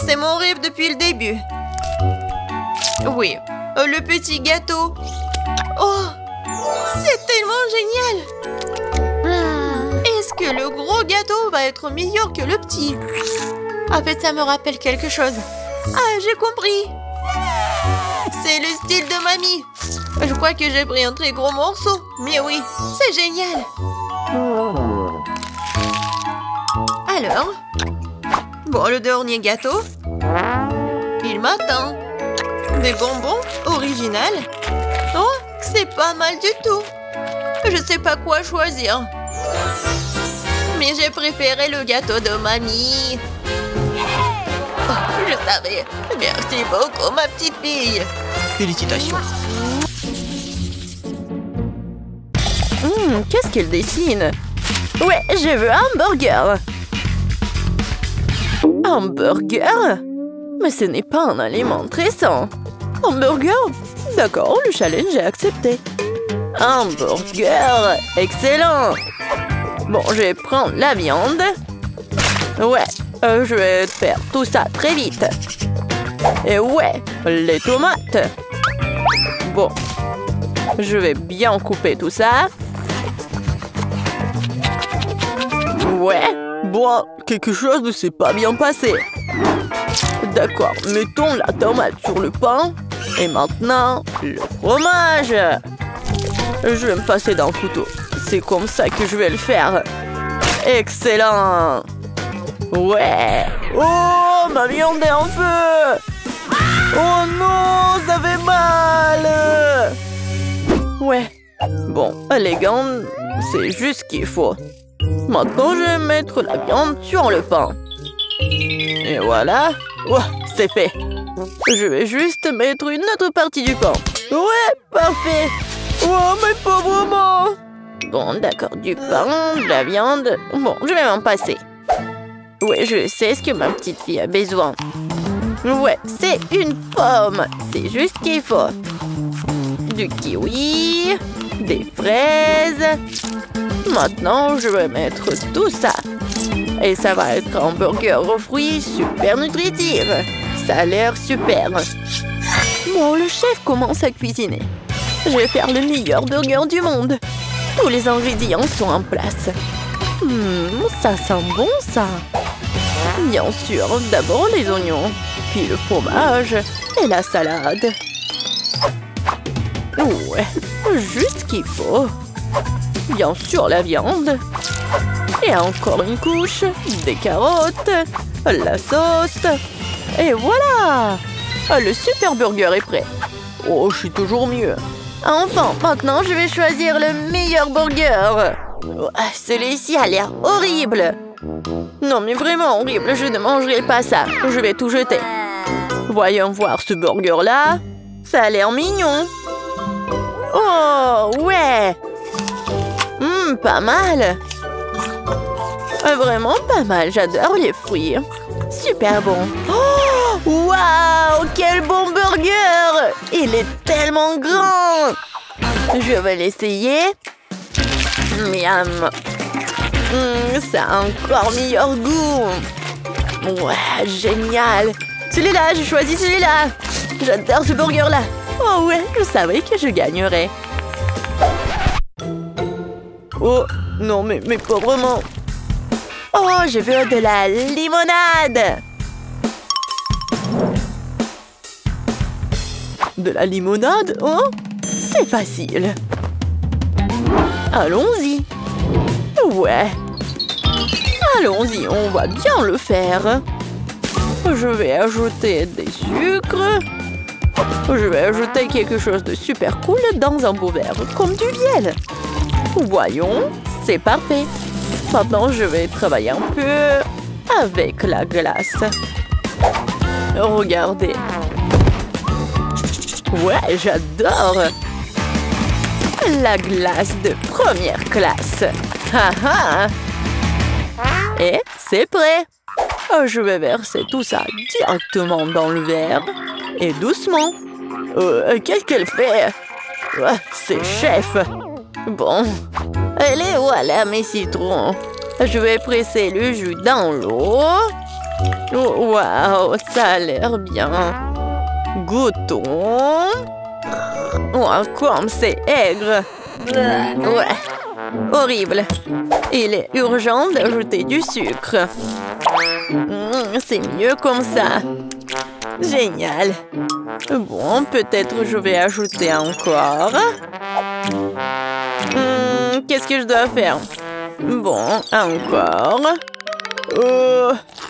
C'est mon rêve depuis le début. Oui, le petit gâteau. Oh, c'est tellement génial. Est-ce que le gros gâteau va être meilleur que le petit? En fait, ça me rappelle quelque chose. Ah, j'ai compris. C'est le style de mamie. Je crois que j'ai pris un très gros morceau. Mais oui, c'est génial. Alors, bon, le dernier gâteau. Il m'attend. Des bonbons originales. Oh, c'est pas mal du tout. Je sais pas quoi choisir. Mais j'ai préféré le gâteau de mamie. Oh, je savais. Merci beaucoup, ma petite fille. Félicitations. Qu'est-ce qu'elle dessine? Ouais, je veux un burger. Un burger? Mais ce n'est pas un aliment très sain. Un burger? D'accord, le challenge est accepté. Un burger! Excellent! Bon, je vais prendre la viande. Ouais, je vais faire tout ça très vite. Et ouais, les tomates. Bon, je vais bien couper tout ça. Ouais, bon, quelque chose ne s'est pas bien passé. D'accord, mettons la tomate sur le pain. Et maintenant, le fromage. Je vais me passer d'un couteau. C'est comme ça que je vais le faire. Excellent. Ouais. Oh, ma viande est en feu. Oh non, ça fait mal. Ouais. Bon, les viandes, c'est juste ce qu'il faut. Maintenant, je vais mettre la viande sur le pain. Et voilà. Oh, c'est fait. Je vais juste mettre une autre partie du pain. Ouais, parfait. Oh, mais pas vraiment. Bon, d'accord, du pain, de la viande. Bon, je vais m'en passer. Ouais, je sais ce que ma petite fille a besoin. Ouais, c'est une pomme. C'est juste ce qu'il faut. Du kiwi, des fraises. Maintenant, je vais mettre tout ça. Et ça va être un burger aux fruits super nutritif. Ça a l'air super. Bon, le chef commence à cuisiner. Je vais faire le meilleur burger du monde. Tous les ingrédients sont en place. Ça sent bon, ça. Bien sûr, d'abord les oignons, puis le fromage et la salade. Ouais, juste ce qu'il faut. Bien sûr, la viande. Et encore une couche, des carottes, la sauce. Et voilà! Le super burger est prêt. Oh, je suis toujours mieux. Enfin, maintenant, je vais choisir le meilleur burger. Celui-ci a l'air horrible. Non, mais vraiment horrible. Je ne mangerai pas ça. Je vais tout jeter. Voyons voir ce burger-là. Ça a l'air mignon. Oh, ouais. Pas mal. Vraiment pas mal. J'adore les fruits. Super bon. Oh, waouh, quel bon burger! Il est tellement grand. Je vais l'essayer. Miam. Ça a encore meilleur goût. Ouais, génial. Celui-là, j'ai choisi celui-là. J'adore ce burger-là. Oh ouais, je savais que je gagnerais. Oh, non, mais pas vraiment. Oh, je veux de la limonade. De la limonade, hein? C'est facile. Allons-y. Ouais. Allons-y, on va bien le faire. Je vais ajouter des sucres. Je vais ajouter quelque chose de super cool dans un beau verre, comme du miel. Voyons, c'est parfait. Maintenant, je vais travailler un peu avec la glace. Regardez. Ouais, j'adore. La glace de première classe. Haha. Et c'est prêt. Je vais verser tout ça directement dans le verre. Et doucement. Qu'est-ce qu'elle fait? C'est chef. Bon. Et les voilà mes citrons. Je vais presser le jus dans l'eau. Waouh, ça a l'air bien. Goûtons. Oh, comme c'est aigre. Ouais. Horrible. Il est urgent d'ajouter du sucre. C'est mieux comme ça. Génial. Bon, peut-être je vais ajouter encore. Qu'est-ce que je dois faire? Bon, encore.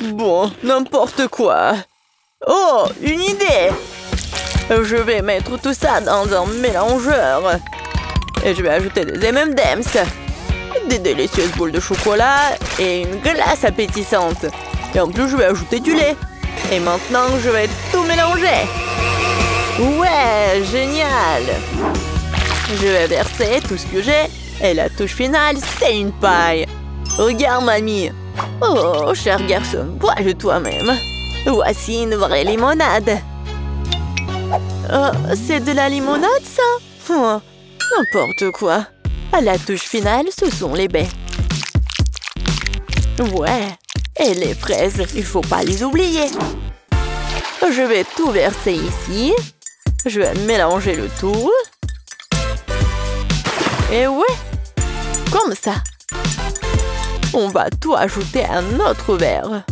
Bon, n'importe quoi. Oh, une idée! Je vais mettre tout ça dans un mélangeur. Et je vais ajouter des M&M's, des délicieuses boules de chocolat et une glace appétissante. Et en plus, je vais ajouter du lait. Et maintenant, je vais tout mélanger. Ouais, génial! Je vais verser tout ce que j'ai. Et la touche finale, c'est une paille. Regarde, mamie. Oh, cher garçon, bois-le toi-même. Voici une vraie limonade. C'est de la limonade, ça? N'importe quoi. À la touche finale, ce sont les baies. Ouais. Et les fraises, il faut pas les oublier. Je vais tout verser ici. Je vais mélanger le tout. Et ouais. Comme ça. On va tout ajouter à notre verre.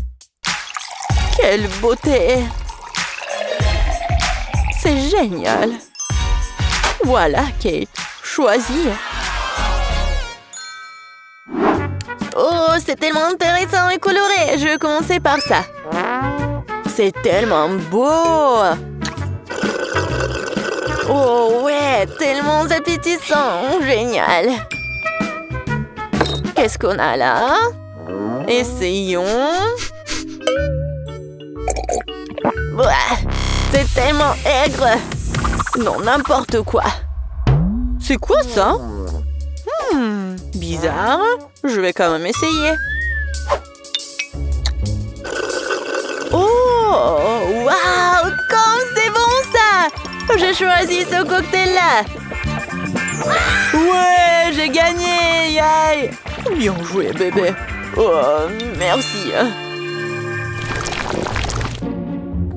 Quelle beauté! C'est génial! Voilà, Kate. Choisis. Oh, c'est tellement intéressant et coloré. Je vais commencer par ça. C'est tellement beau! Oh ouais, tellement appétissant. Génial. Qu'est-ce qu'on a là? Essayons. C'est tellement aigre. Non, n'importe quoi. C'est quoi ça? Bizarre. Je vais quand même essayer. Oh, waouh, comme c'est bon ça! J'ai choisi ce cocktail-là. Ouais, j'ai gagné, yay! Bien joué, bébé. Oh, merci.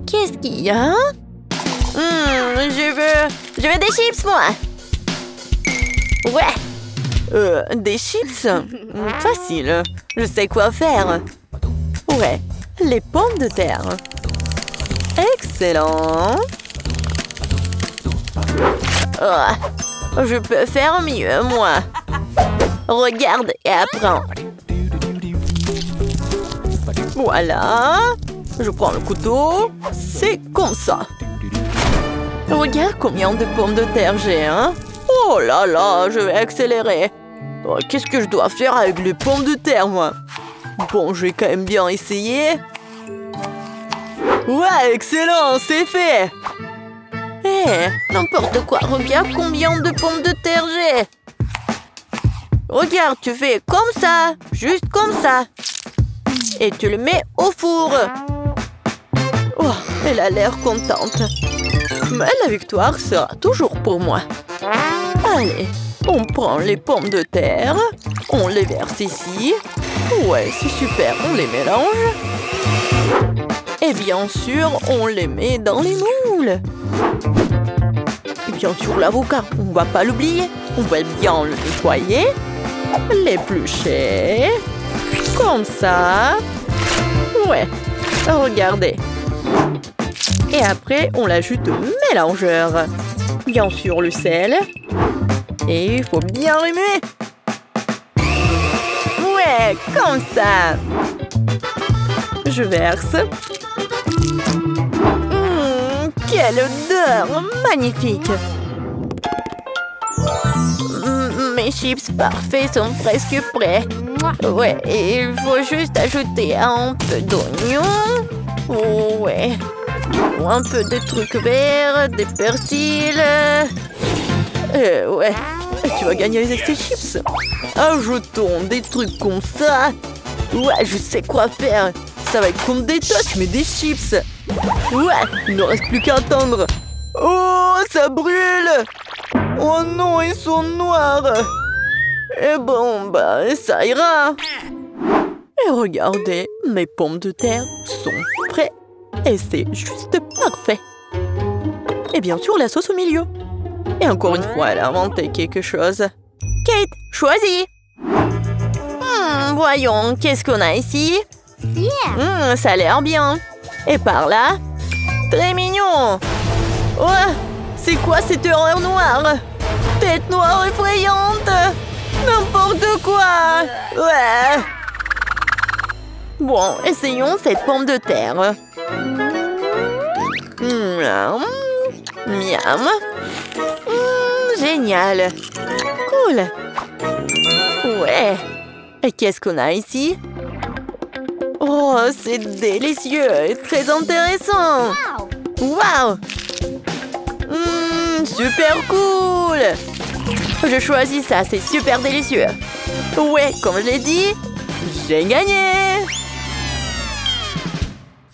Qu'est-ce qu'il y a? Je veux des chips, moi. Ouais. Des chips? Facile. Je sais quoi faire. Ouais, les pommes de terre. Excellent. Oh, je peux faire mieux, moi. Regarde et apprends. Voilà. Je prends le couteau. C'est comme ça. Regarde combien de pommes de terre j'ai, hein? Oh là là, je vais accélérer. Oh, qu'est-ce que je dois faire avec les pommes de terre, moi? Bon, je vais quand même bien essayer. Ouais, excellent, c'est fait. N'importe quoi. Regarde combien de pommes de terre j'ai. Regarde, tu fais comme ça. Juste comme ça. Et tu le mets au four. Oh, elle a l'air contente. Mais la victoire sera toujours pour moi. Allez, on prend les pommes de terre. On les verse ici. Ouais, c'est super, on les mélange. Et bien sûr, on les met dans les moules. Et bien sûr, l'avocat, on ne va pas l'oublier. On va bien le nettoyer, l'éplucher. Comme ça. Ouais, regardez. Et après, on l'ajoute au mélangeur. Bien sûr, le sel. Et il faut bien remuer. Ouais, comme ça. Je verse. Quelle odeur magnifique. Mes chips parfaits sont presque prêts. Ouais, et il faut juste ajouter un peu d'oignon. Ouais. Un peu de trucs verts, des persils. Ouais. Tu vas gagner avec tes chips. Ajoutons des trucs comme ça. Ouais, je sais quoi faire. Ça va être comme des toasts, mais des chips. Ouais, il ne reste plus qu'à attendre. Oh, ça brûle. Oh non, ils sont noirs. Et bon, bah, ça ira. Et regardez, mes pommes de terre sont prêtes. Et c'est juste parfait. Et bien sûr, la sauce au milieu. Et encore une fois, elle a inventé quelque chose. Kate, choisis. Voyons, qu'est-ce qu'on a ici? Ça a l'air bien. Et par là? Très mignon. Ouais, c'est quoi cette horreur noire? Tête noire effrayante. N'importe quoi. Ouais. Bon, essayons cette pomme de terre. Miam. Génial. Cool. Ouais. Et qu'est-ce qu'on a ici? Oh, c'est délicieux et très intéressant. Waouh. Super cool. Je choisis ça, c'est super délicieux. Ouais, comme je l'ai dit, j'ai gagné.